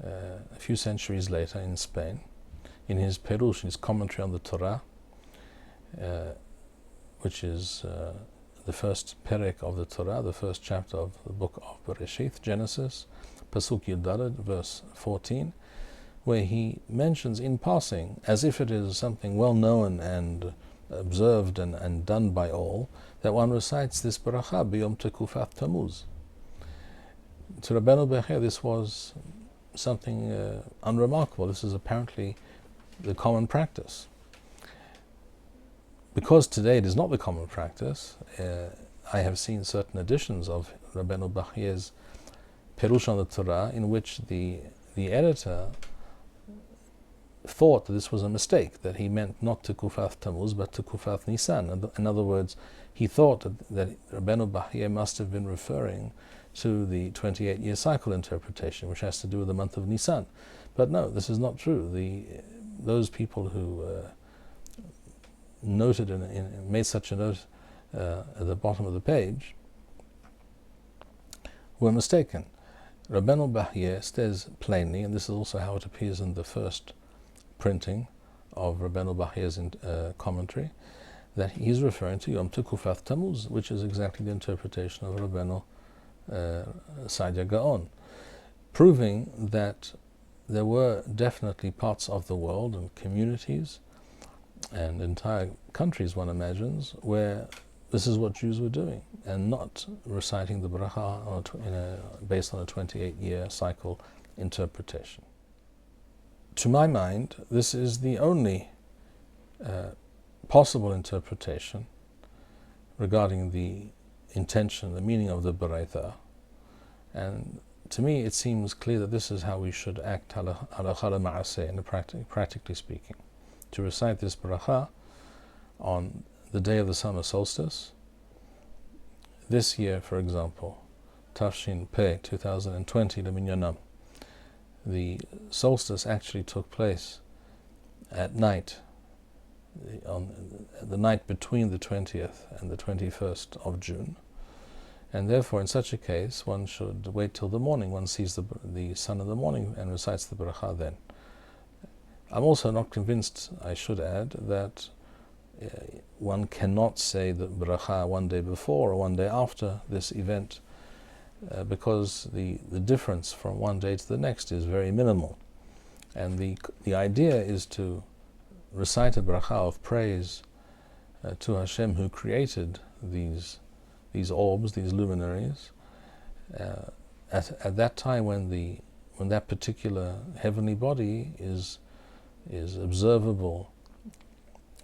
a few centuries later in Spain, in his Perush, his commentary on the Torah, which is the first perek of the Torah, the first chapter of the book of Bereshith, Genesis, Pasuk Yud verse 14, where he mentions in passing, as if it is something well known and observed and done by all, that one recites this bracha b'yom tekufat Tammuz. To Rabbeinu Bar-Hayim, this was something unremarkable. This is apparently the common practice. Because today it is not the common practice, I have seen certain editions of Rabbeinu Bar-Hayim's Perush on the Torah in which the editor thought that this was a mistake, that he meant not Tekufat Tammuz but Tekufat Nisan. In other words, he thought that Rabbeinu Bar-Hayim must have been referring to the 28-year cycle interpretation, which has to do with the month of Nisan. But no, this is not true. Those people who noted and made such a note at the bottom of the page were mistaken. Rabbeinu Bar-Hayim says plainly, and this is also how it appears in the first printing of Rabbeinu Bar-Hayim's commentary, that he's referring to Yom Tekufat Tammuz, which is exactly the interpretation of Rabbeinu Saadia Gaon, proving that there were definitely parts of the world and communities and entire countries, one imagines, where this is what Jews were doing, and not reciting the bracha based on a 28-year cycle interpretation. To my mind, this is the only possible interpretation regarding the intention, the meaning of the Baraita, and to me it seems clear that this is how we should act halakha ma'aseh, practically speaking, to recite this bracha on the day of the summer solstice. This year, for example, Tafshin Pei 2020 Leminyanam, the solstice actually took place at night, on the night between the 20th and the 21st of June, and therefore in such a case one should wait till the morning. One sees the sun in the morning and recites the bracha then. I'm also not convinced, I should add, that one cannot say the bracha one day before or one day after this event, because the difference from one day to the next is very minimal, and the idea is to recite a bracha of praise to Hashem, who created these orbs, these luminaries, at that time when that particular heavenly body is observable,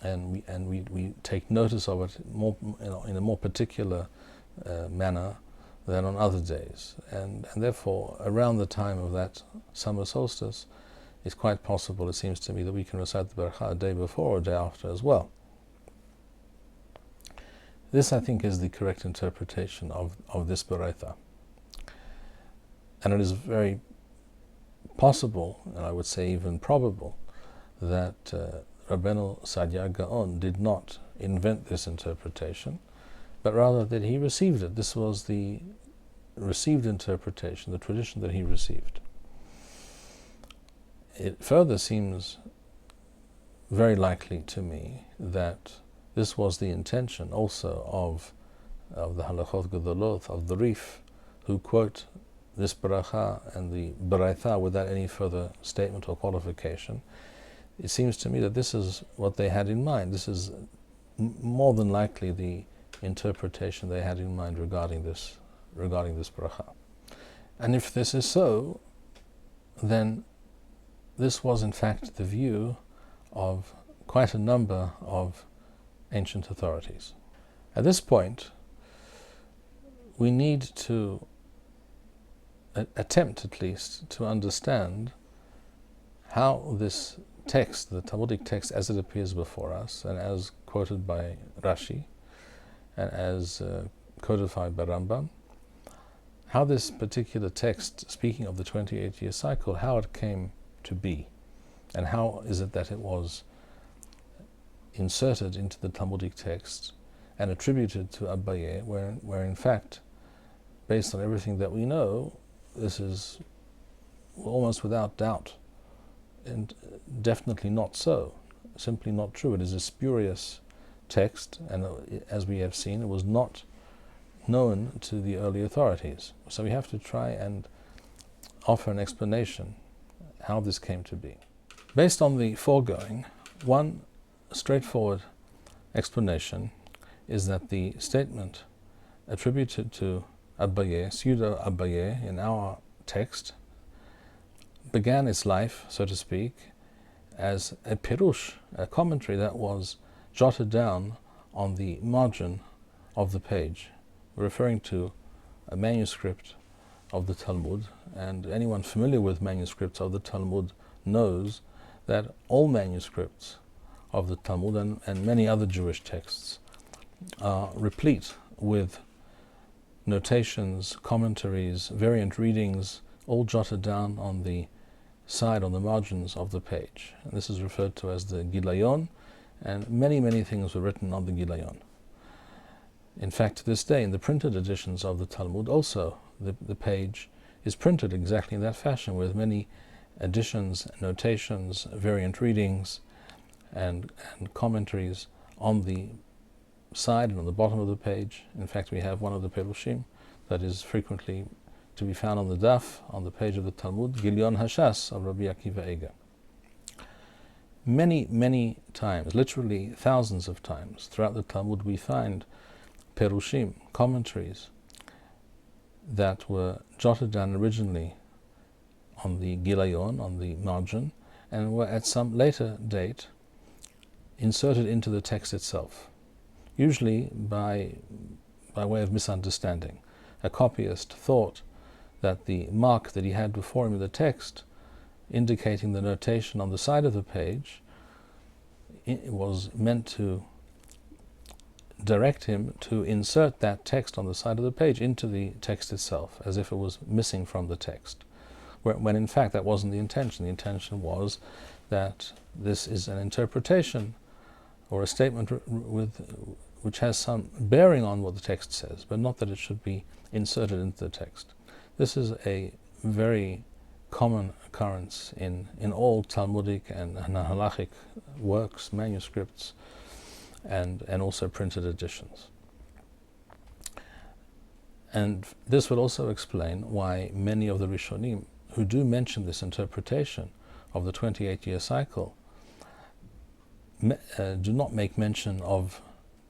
and we take notice of it more, in a more particular manner than on other days, and therefore around the time of that summer solstice, it's quite possible, it seems to me, that we can recite the bracha a day before or a day after as well. This, I think, is the correct interpretation of this baraita. And it is very possible, and I would say even probable, that Rabbeinu Saadia Gaon did not invent this interpretation, but rather that he received it. This was the received interpretation, the tradition that he received. It further seems very likely to me that this was the intention also of the halachot gedolot, of the Rif, who quote this bracha and the baraita without any further statement or qualification. It seems to me that this is what they had in mind. This is more than likely the interpretation they had in mind regarding this bracha. And if this is so, then this was in fact the view of quite a number of ancient authorities. At this point, we need to attempt at least to understand how this text, the Talmudic text as it appears before us, and as quoted by Rashi, and as codified by Rambam, how this particular text, speaking of the 28-year cycle, how it came to be, and how is it that it was inserted into the Talmudic text and attributed to Abaye, where in fact based on everything that we know, this is almost without doubt and definitely not so, simply not true. It is a spurious text, and as we have seen, it was not known to the early authorities. So we have to try and offer an explanation how this came to be. Based on the foregoing, one straightforward explanation is that the statement attributed to Abaye, pseudo Abaye, in our text, began its life, so to speak, as a pirush, a commentary that was jotted down on the margin of the page, referring to a manuscript of the Talmud. And anyone familiar with manuscripts of the Talmud knows that all manuscripts of the Talmud and many other Jewish texts are replete with notations, commentaries, variant readings, all jotted down on the side, on the margins of the page. And this is referred to as the Gilayon, and many, many things were written on the Gilayon. In fact, to this day, in the printed editions of the Talmud also, the page is printed exactly in that fashion, with many additions, notations, variant readings, and commentaries on the side and on the bottom of the page. In fact, we have one of the Perushim that is frequently to be found on the daf, on the page of the Talmud, Gilyon Hashas of Rabbi Akiva Eiger. Many, many times, literally thousands of times, throughout the Talmud we find Perushim, commentaries, that were jotted down originally on the Gilayon, on the margin, and were at some later date inserted into the text itself, usually by way of misunderstanding. A copyist thought that the mark that he had before him in the text, indicating the notation on the side of the page, it was meant to direct him to insert that text on the side of the page into the text itself, as if it was missing from the text, when in fact that wasn't the intention. The intention was that this is an interpretation or a statement which has some bearing on what the text says, but not that it should be inserted into the text. This is a very common occurrence in all Talmudic and halachic works, manuscripts, and also printed editions. And this would also explain why many of the Rishonim, who do mention this interpretation of the 28-year cycle, do not make mention of,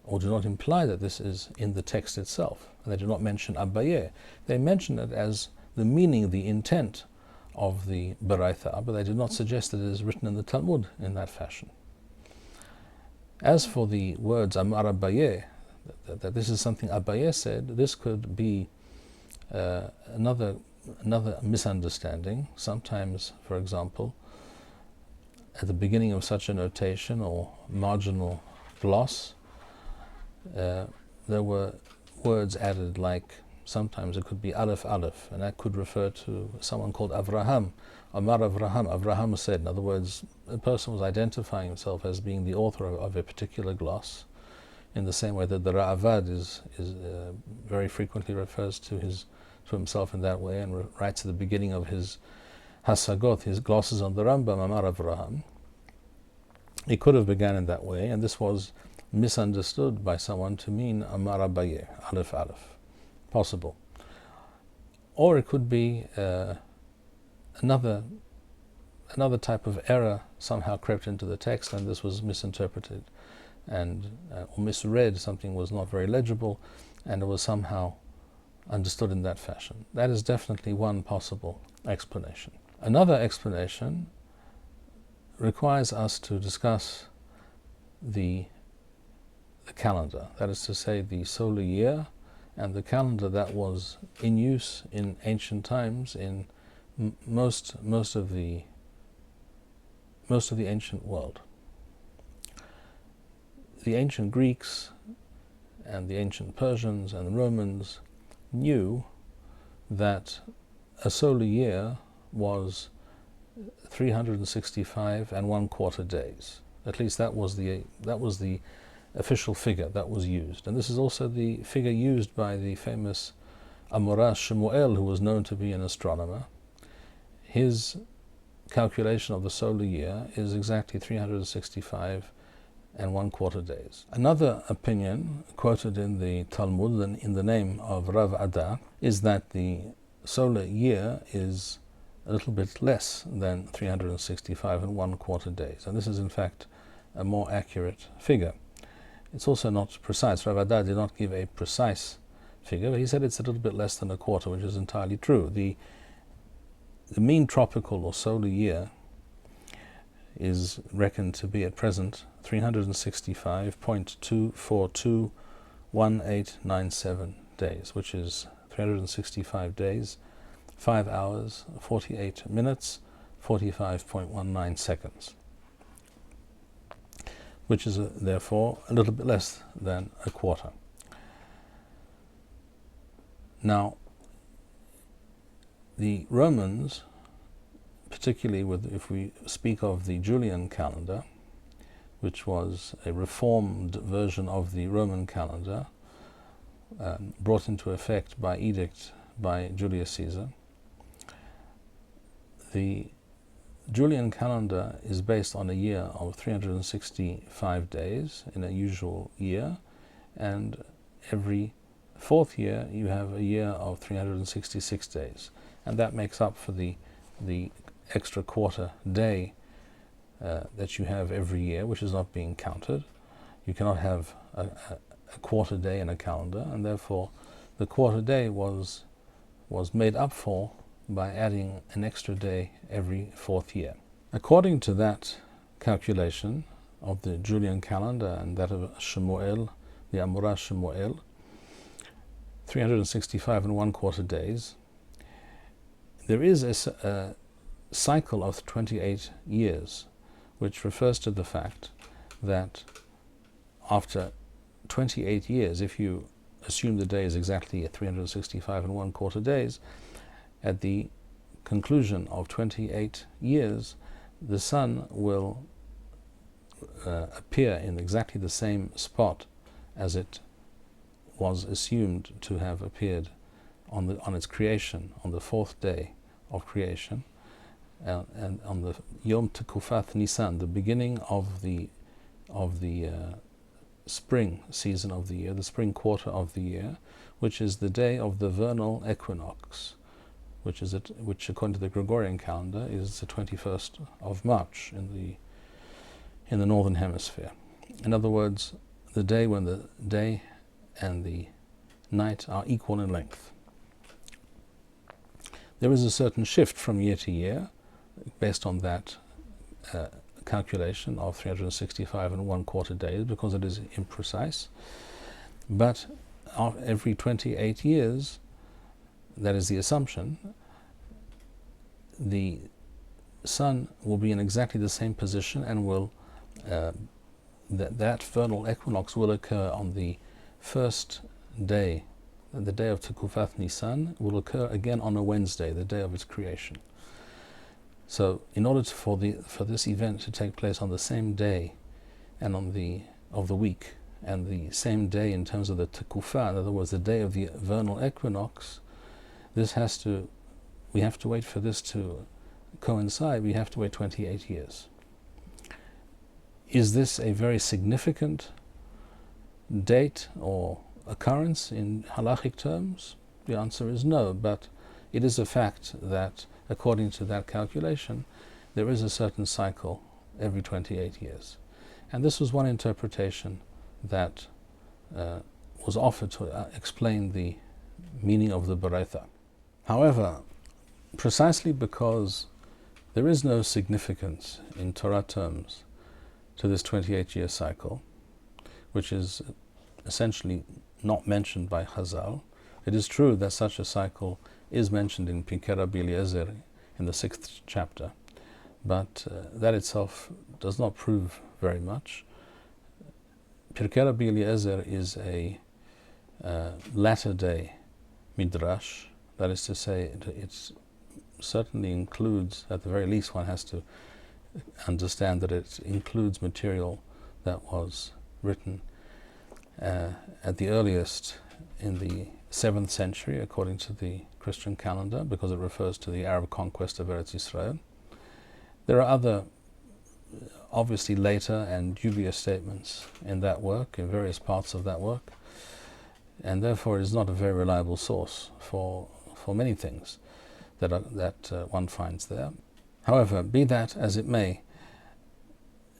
or do not imply that this is in the text itself. And they do not mention Abaye. They mention it as the meaning, the intent of the Baraitha, but they do not suggest that it is written in the Talmud in that fashion. As for the words Amar Abaye, that this is something Abaye said, this could be another misunderstanding. Sometimes, for example, at the beginning of such a notation or marginal gloss, there were words added, like sometimes it could be Aleph Aleph, and that could refer to someone called Avraham. Amar Avraham, Avraham said. In other words, a person was identifying himself as being the author of a particular gloss, in the same way that the Ra'avad is very frequently refers to himself in that way, and writes at the beginning of his Hasagot, his glosses on the Rambam, Amar Avraham. It could have begun in that way, and this was misunderstood by someone to mean Amar Abaye, Aleph Aleph. Possible. Or it could be another type of error somehow crept into the text, and this was misinterpreted and or misread. Something was not very legible, and it was somehow understood in that fashion. That is definitely one possible explanation. Another explanation requires us to discuss the calendar, that is to say, the solar year, and the calendar that was in use in ancient times in most of the ancient world. The ancient Greeks and the ancient Persians and the Romans knew that a solar year was 365 and 1/4 days. At least that was the official figure that was used. And this is also the figure used by the famous Amora Shemuel, who was known to be an astronomer, his calculation of the solar year is exactly 365 and 1/4 days. Another opinion quoted in the Talmud in the name of Rav Ada is that the solar year is a little bit less than 365 and 1/4 days, and this is in fact a more accurate figure. It's also not precise. Rav Ada did not give a precise figure, but he said it's a little bit less than a quarter, which is entirely true. The mean tropical or solar year is reckoned to be at present 365.2421897 days, which is 365 days, 5 hours, 48 minutes, 45.19 seconds, which is therefore a little bit less than a quarter. Now, the Romans, particularly if we speak of the Julian calendar, which was a reformed version of the Roman calendar, brought into effect by edict by Julius Caesar. The Julian calendar is based on a year of 365 days in a usual year, and every fourth year you have a year of 366 days, and that makes up for the extra quarter day that you have every year, which is not being counted. You cannot have a quarter day in a calendar, and therefore the quarter day was made up for by adding an extra day every fourth year. According to that calculation of the Julian calendar and that of Shemuel, the Amora Shemuel, 365 and 1/4 days, there is a cycle of 28 years, which refers to the fact that after 28 years, if you assume the day is exactly 365 and 1/4 days, at the conclusion of 28 years, the sun will appear in exactly the same spot as it was assumed to have appeared on its creation, on the fourth day of creation, and on the Yom Tekufat Nisan, the beginning of the spring season of the year, the spring quarter of the year, which is the day of the vernal equinox, which according to the Gregorian calendar is the 21st of March in the northern hemisphere. In other words, the day when the day and the night are equal in length. There is a certain shift from year to year based on that calculation of 365 and 1/4 days, because it is imprecise. But every 28 years, that is the assumption, the sun will be in exactly the same position, and will that vernal equinox will occur on the first day. The day of Tekufat Nisan will occur again on a Wednesday, the day of its creation. So, in order for this event to take place on the same day and of the week, and the same day in terms of the Tekufah, in other words, the day of the vernal equinox, we have to wait for this to coincide. We have to wait 28 years. Is this a very significant date or occurrence in halachic terms? The answer is no, but it is a fact that according to that calculation, there is a certain cycle every 28 years. And this was one interpretation that was offered to explain the meaning of the Bereitha. However, precisely because there is no significance in Torah terms to this 28-year cycle, which is essentially not mentioned by Chazal. It is true that such a cycle is mentioned in Pirkei Rabbi Eliezer in the 6th chapter, but that itself does not prove very much. Pirkei Rabbi Eliezer is a latter-day midrash. That is to say, it certainly includes, at the very least one has to understand that it includes material that was written at the earliest in the 7th century, according to the Christian calendar, because it refers to the Arab conquest of Eretz Israel. There are other, obviously later and dubious statements in that work, in various parts of that work, and therefore it is not a very reliable source for many things that one finds there. However, be that as it may,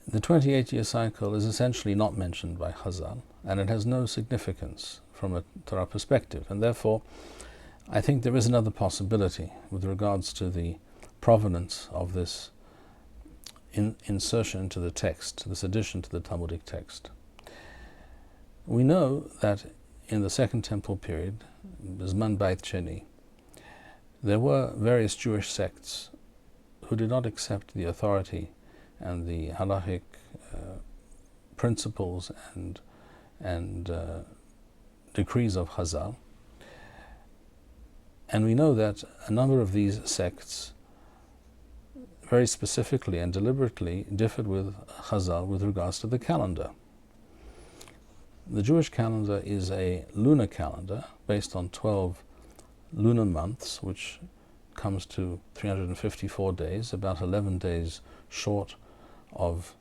the 28-year cycle is essentially not mentioned by Chazal, and it has no significance from a Torah perspective, and therefore I think there is another possibility with regards to the provenance of this insertion into the text, this addition to the Talmudic text. We know that in the Second Temple period, Zman Beit Sheni, there were various Jewish sects who did not accept the authority and the halachic principles and decrees of Chazal. And we know that a number of these sects very specifically and deliberately differed with Chazal with regards to the calendar. The Jewish calendar is a lunar calendar based on 12 lunar months, which comes to 354 days, about 11 days short of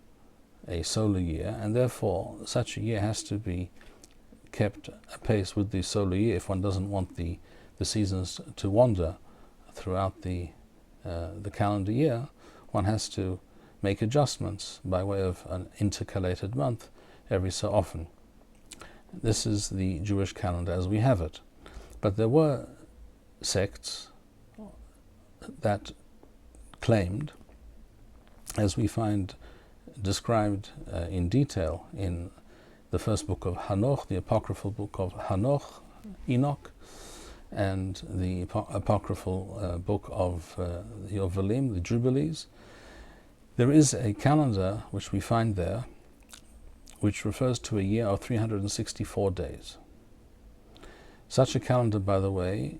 a solar year, and therefore such a year has to be kept apace with the solar year if one doesn't want the seasons to wander throughout the calendar year. One has to make adjustments by way of an intercalated month every so often. This is the Jewish calendar as we have it. But there were sects that claimed, as we find described in detail in the first book of Hanoch, the apocryphal book of Hanoch, Enoch, and the apocryphal book of the Yovelim, the Jubilees. There is a calendar which we find there which refers to a year of 364 days. Such a calendar, by the way,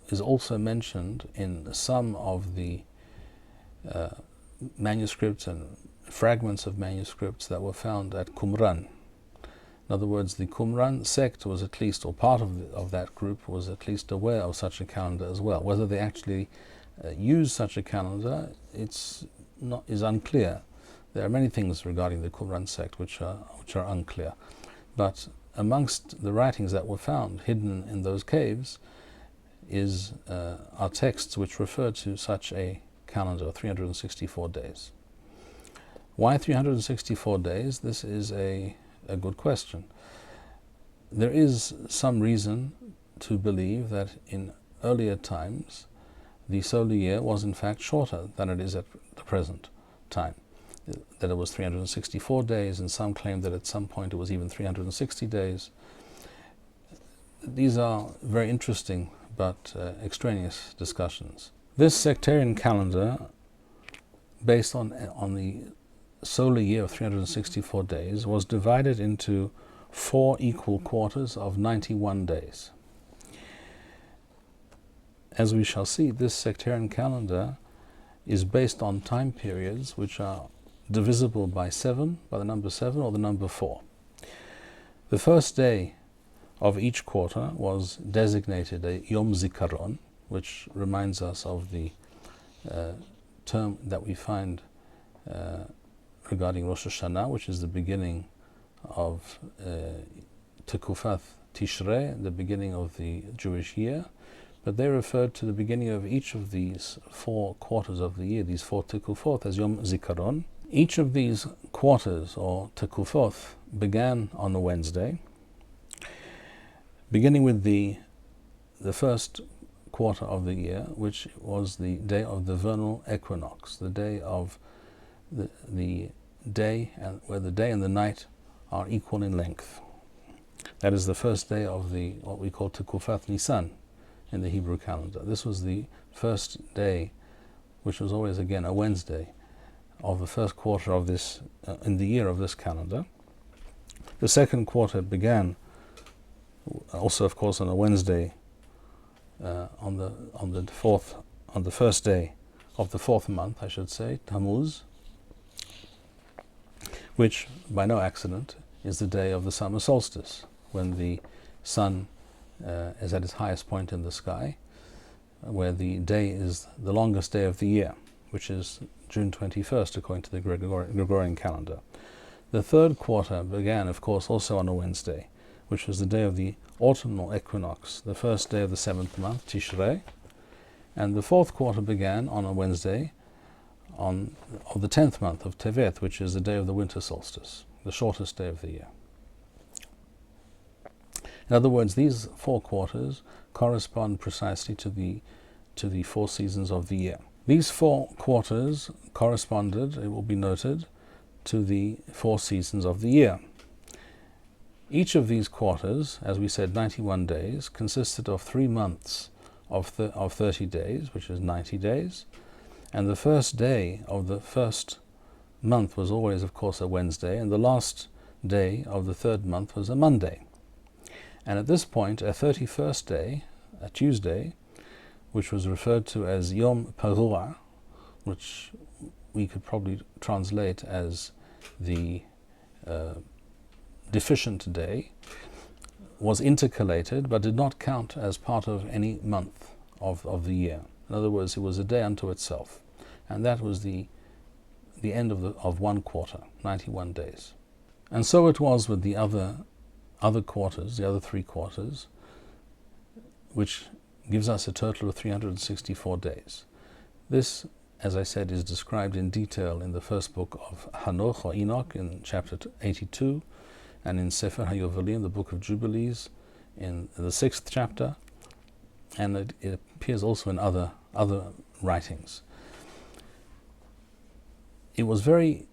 is also mentioned in some of the manuscripts and fragments of manuscripts that were found at Qumran. In other words, the Qumran sect was at least, or part of that group was at least aware of such a calendar as well. Whether they actually used such a calendar, is unclear. There are many things regarding the Qumran sect which are unclear. But amongst the writings that were found hidden in those caves are texts which refer to such a calendar of 364 days. Why 364 days? This is a good question. There is some reason to believe that in earlier times the solar year was in fact shorter than it is at the present time. That it was 364 days, and some claim that at some point it was even 360 days. These are very interesting but extraneous discussions. This sectarian calendar, based on the solar year of 364 days, was divided into 4 equal quarters of 91 days. As we shall see, this sectarian calendar is based on time periods which are divisible by 7, by the number 7 or the number 4. The first day of each quarter was designated a Yom Zikaron, which reminds us of the term that we find regarding Rosh Hashanah, which is the beginning of Tekufat Tishrei, the beginning of the Jewish year. But they referred to the beginning of each of these 4 quarters of the year, these 4 Tekufot, as Yom Zikaron. Each of these quarters, or Tekufot, began on a Wednesday, beginning with the first quarter of the year, which was the day of the vernal equinox, the day of the day, and where the day and the night are equal in length. That is the first day of what we call Tekufat Nisan in the Hebrew calendar. This was the first day, which was always again a Wednesday, of the first quarter of this in the year of this calendar. The second quarter began also, of course, on a Wednesday, on the first day of the 4th month, I should say, Tammuz, which by no accident is the day of the summer solstice. when the sun is at its highest point in the sky, where the day is the longest day of the year, which is June 21st according to the Gregorian calendar. The third quarter began, of course, also on a Wednesday, which was the day of the autumnal equinox, the first day of the 7th month, Tishrei, and the fourth quarter began on a Wednesday of the 10th month of Tevet, which is the day of the winter solstice, the shortest day of the year. In other words, these 4 quarters correspond precisely to the 4 seasons of the year. These 4 quarters corresponded, it will be noted, to the 4 seasons of the year. Each of these quarters, as we said, 91 days, consisted of 3 months of 30 days, which is 90 days, and the first day of the first month was always, of course, a Wednesday, and the last day of the third month was a Monday. And at this point, a 31st day, a Tuesday, which was referred to as Yom Parua, which we could probably translate as the deficient day, was intercalated but did not count as part of any month of the year. In other words, it was a day unto itself. And that was the end of 1 quarter, 91 days. And so it was with the other quarters, the other 3 quarters, which gives us a total of 364 days. This, as I said, is described in detail in the first book of Hanoch or Enoch in chapter 82, and in Sefer HaYovelim, the book of Jubilees, in the 6th chapter, and it appears also in other writings. It was very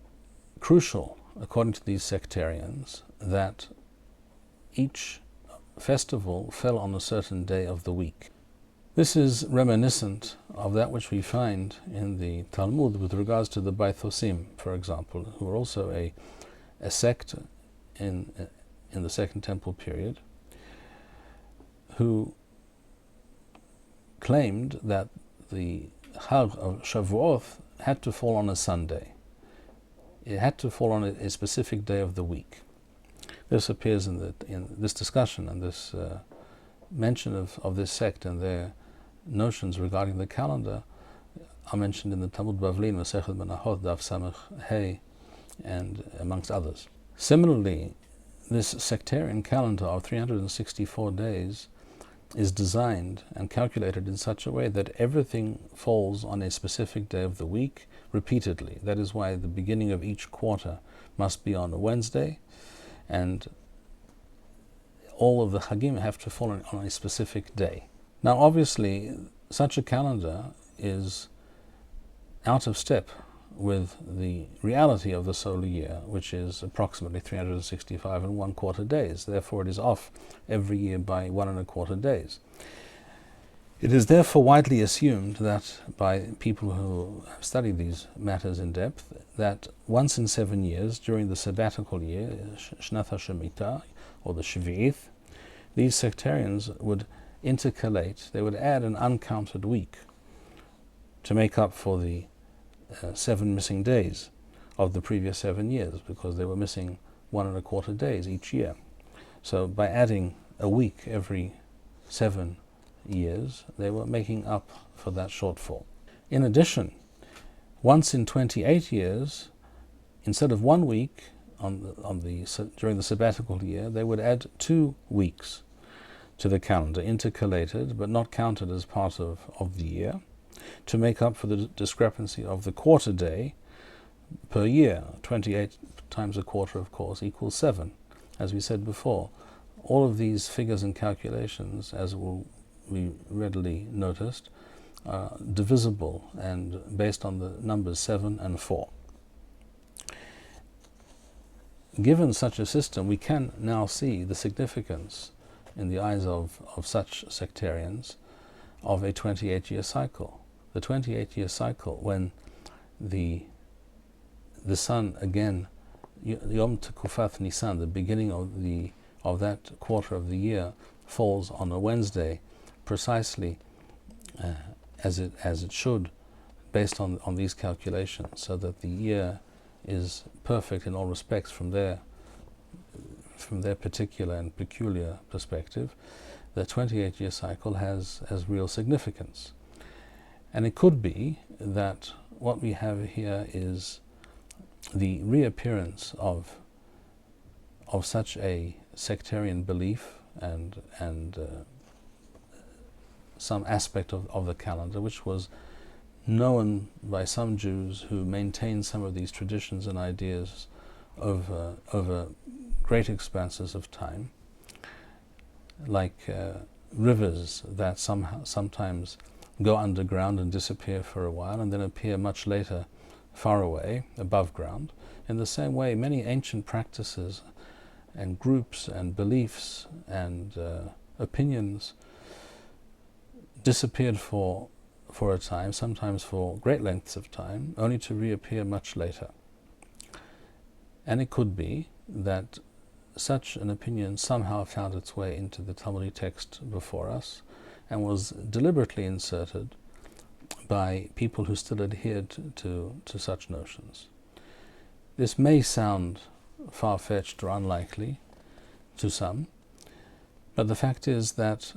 crucial, according to these sectarians, that each festival fell on a certain day of the week. This is reminiscent of that which we find in the Talmud with regards to the Baithosim, for example, who were also a sect in the Second Temple period, who claimed that the Chag of Shavuot had to fall on a Sunday. It had to fall on a specific day of the week. This appears in this discussion and this mention of this sect and their notions regarding the calendar are mentioned in the Talmud Bavli, Masechet Menachot, Daf Samech Hey, and amongst others. Similarly, this sectarian calendar of 364 days is designed and calculated in such a way that everything falls on a specific day of the week repeatedly. That is why the beginning of each quarter must be on a Wednesday, and all of the Chagim have to fall on a specific day. Now, obviously, such a calendar is out of step with the reality of the solar year, which is approximately 365 and 1/4 days. Therefore, it is off every year by 1 1/4 days. It is therefore widely assumed that by people who have studied these matters in depth, that once in 7 years, during the sabbatical year, Shnat HaShemitah, or the Shvi'ith, these sectarians would intercalate, they would add an uncounted week to make up for the 7 missing days of the previous 7 years, because they were missing 1 1/4 days each year. So by adding a week every 7 years, they were making up for that shortfall. In addition, once in 28 years, instead of 1 week during the sabbatical year, they would add 2 weeks to the calendar, intercalated but not counted as part of the year, to make up for the discrepancy of the quarter day per year. 28 times a quarter, of course, equals 7. As we said before, all of these figures and calculations, as will be readily noticed, are divisible and based on the numbers 7 and 4. Given such a system, we can now see the significance in the eyes of such sectarians of a 28-year cycle. The 28-year cycle, when the sun again, Yom Tekufat Nisan, the beginning of that quarter of the year, falls on a Wednesday, precisely as it should, based on these calculations, so that the year is perfect in all respects from their from their particular and peculiar perspective, the 28-year cycle has real significance. And it could be that what we have here is the reappearance of such a sectarian belief and some aspect of the calendar which was known by some Jews who maintained some of these traditions and ideas over great expanses of time, like rivers that sometimes go underground and disappear for a while and then appear much later far away, above ground. In the same way, many ancient practices and groups and beliefs and opinions disappeared for a time, sometimes for great lengths of time, only to reappear much later. And it could be that such an opinion somehow found its way into the Talmudic text before us and was deliberately inserted by people who still adhered to such notions. This may sound far-fetched or unlikely to some, but the fact is that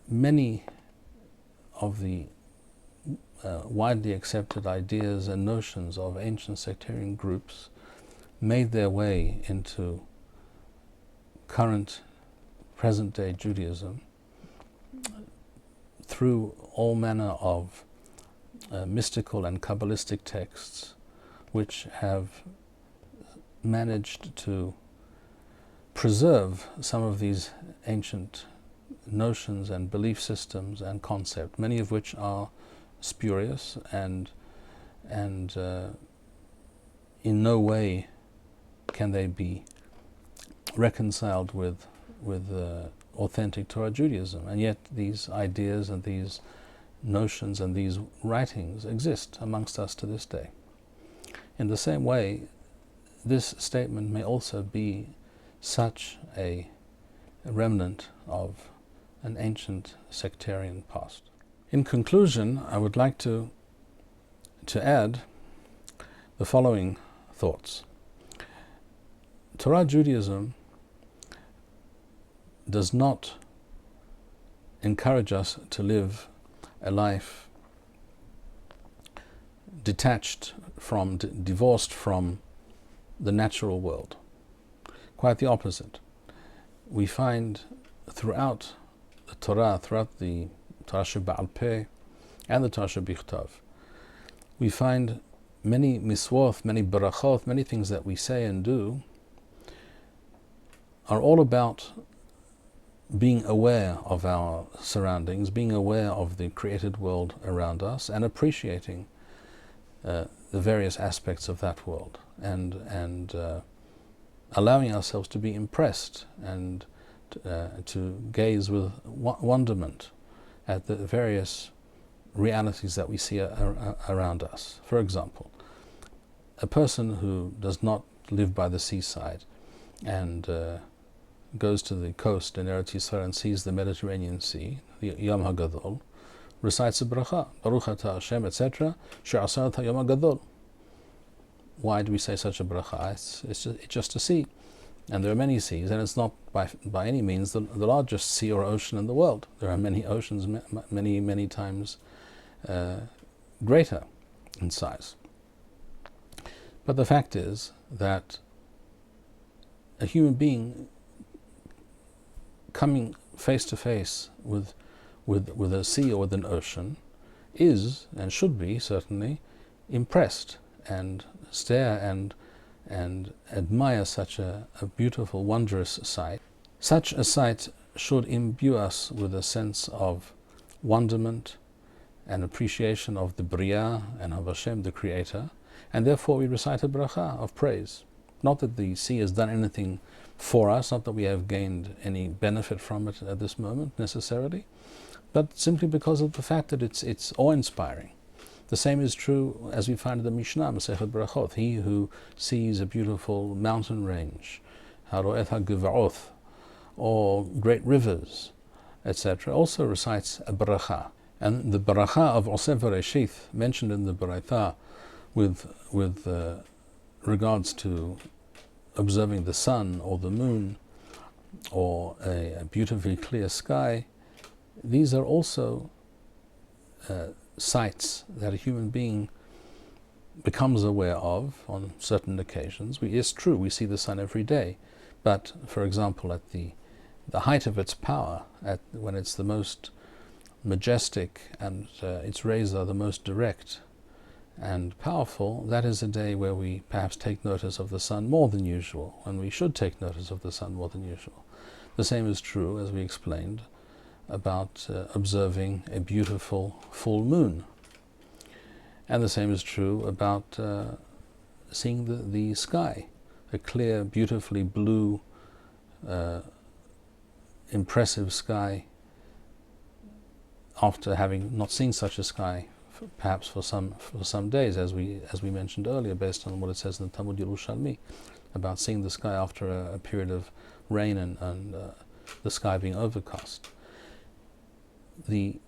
many of the widely accepted ideas and notions of ancient sectarian groups made their way into current, present-day Judaism through all manner of mystical and Kabbalistic texts which have managed to preserve some of these ancient notions and belief systems and concepts, many of which are spurious and in no way can they be reconciled with authentic Torah Judaism. And yet these ideas and these notions and these writings exist amongst us to this day. In the same way, this statement may also be such a remnant of an ancient sectarian past. In conclusion, I would like to add the following thoughts. Torah Judaism does not encourage us to live a life detached from, divorced from the natural world. Quite the opposite. We find throughout the Torah, throughout the Torah She'Ba'al Peh and the Torah She'Bichtav, we find many miswot, many barachot, many things that we say and do are all about being aware of our surroundings, being aware of the created world around us, and appreciating the various aspects of that world, and allowing ourselves to be impressed and to gaze with wonderment at the various realities that we see around us. For example, a person who does not live by the seaside and goes to the coast in Eretz Yisrael and sees the Mediterranean Sea, the Yom HaGadol, recites a bracha, Baruch Atah Hashem, etc., She'asar et HaYom HaGadol. Why do we say such a bracha? It's just a sea. And there are many seas, and it's not by any means the largest sea or ocean in the world. There are many oceans, many times greater in size. But the fact is that a human being coming face to face with a sea or with an ocean is, and should be certainly, impressed and stare and admire such a beautiful, wondrous sight. Such a sight should imbue us with a sense of wonderment and appreciation of the Bria and of Hashem, the Creator, and therefore we recite a bracha of praise. Not that the sea has done anything for us, not that we have gained any benefit from it at this moment necessarily, but simply because of the fact that it's awe-inspiring. The same is true as we find in the Mishnah, Masechet Brachot. He who sees a beautiful mountain range, Haro'eth HaGeva'oth, or great rivers, etc., also recites a bracha. And the bracha of Oseh V'Reshith, mentioned in the Baraita with regards to observing the sun or the moon or a beautifully clear sky, these are also sights that a human being becomes aware of on certain occasions. It's true, we see the sun every day, but for example, at the height of its power, when it's the most majestic and its rays are the most direct and powerful, that is a day where we perhaps take notice of the sun more than usual, and we should take notice of the sun more than usual. The same is true, as we explained, about observing a beautiful full moon. And the same is true about seeing the sky, a clear, beautifully blue, impressive sky, after having not seen such a sky perhaps for some days, as we mentioned earlier, based on what it says in the Talmudic, about seeing the sky after a period of rain and the sky being overcast. The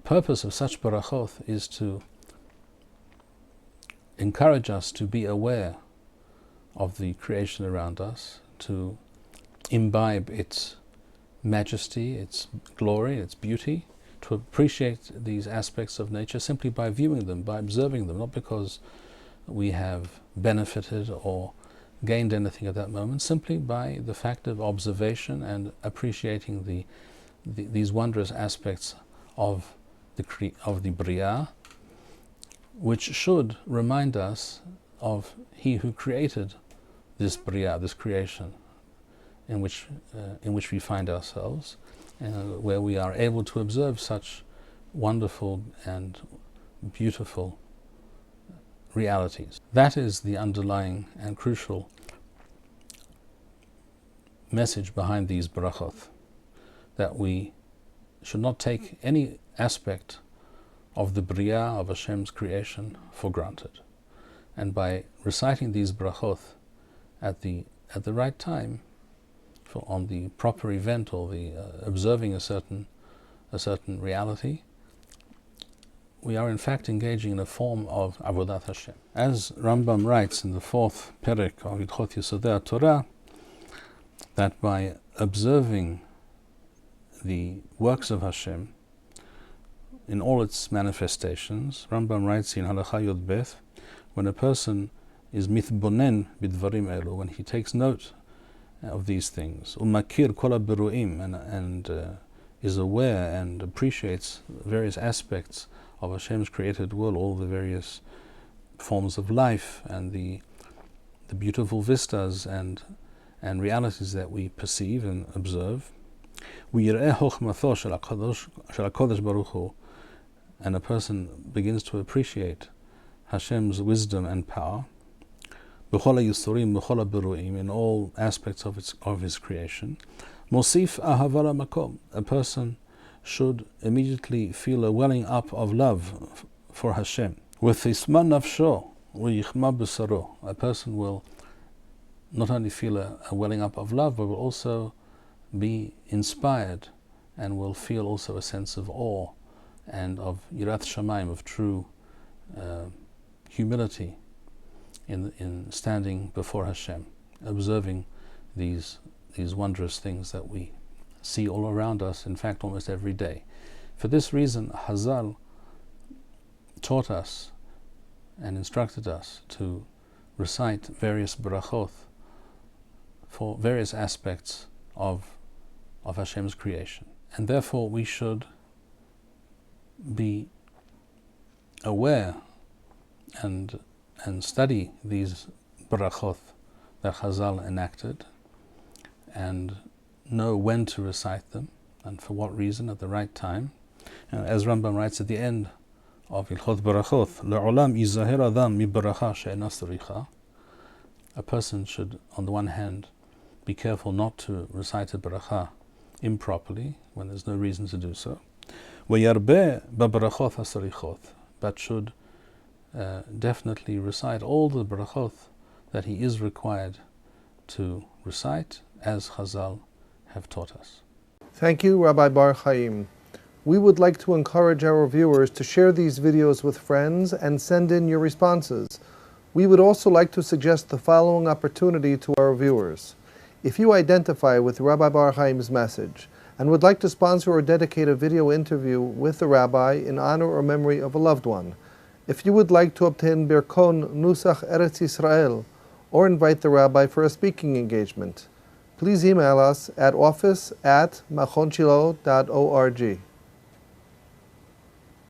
purpose of such barachot is to encourage us to be aware of the creation around us, to imbibe its majesty, its glory, its beauty, to appreciate these aspects of nature simply by viewing them, by observing them, not because we have benefited or gained anything at that moment, simply by the fact of observation and appreciating these wondrous aspects of the Bria, which should remind us of He who created this Bria, this creation, in which we find ourselves, where we are able to observe such wonderful and beautiful realities. That is the underlying and crucial message behind these barachot, that we should not take any aspect of the Bria, of Hashem's creation, for granted. And by reciting these brachot at the right time, on the proper event, or the observing a certain reality, we are in fact engaging in a form of avodat Hashem. As Rambam writes in the 4th perek of Hilchot Yesodei Torah, that by observing the works of Hashem in all its manifestations, Rambam writes in Halacha Yod Bet, when a person is mithbonen bidvarim elu, when he takes note of these things, umakir kol haberuim, and is aware and appreciates various aspects of Hashem's created world, all the various forms of life and the beautiful vistas and realities that we perceive and observe, and a person begins to appreciate Hashem's wisdom and power in all aspects of his creation. Mosif ahava makom, a person should immediately feel a welling up of love for Hashem. With isman nafsho uyichma b'saro, a person will not only feel a welling up of love, but will also be inspired and will feel also a sense of awe and of yirat shamayim, of true humility in standing before Hashem, observing these wondrous things that we see all around us, in fact almost every day. For this reason, Hazal taught us and instructed us to recite various brachot for various aspects of Hashem's creation. And therefore we should be aware and study these brachot that Chazal enacted, and know when to recite them and for what reason at the right time. And as Rambam writes at the end of Hilchot Barachot, Le'olam yizaher adam mi baracha she'ena tzaricha, a person should, on the one hand, be careful not to recite a baracha improperly when there's no reason to do so. Ve'yarbeh b'barachot hasarichot, but should definitely recite all the brachot that he is required to recite, as Chazal have taught us. Thank you, Rabbi Bar-Hayim. We would like to encourage our viewers to share these videos with friends and send in your responses. We would also like to suggest the following opportunity to our viewers. If you identify with Rabbi Bar-Hayim's message and would like to sponsor or dedicate a video interview with the rabbi in honor or memory of a loved one, if you would like to obtain Birkon Nusach Eretz Yisrael or invite the rabbi for a speaking engagement, please email us at office@machonshilo.org.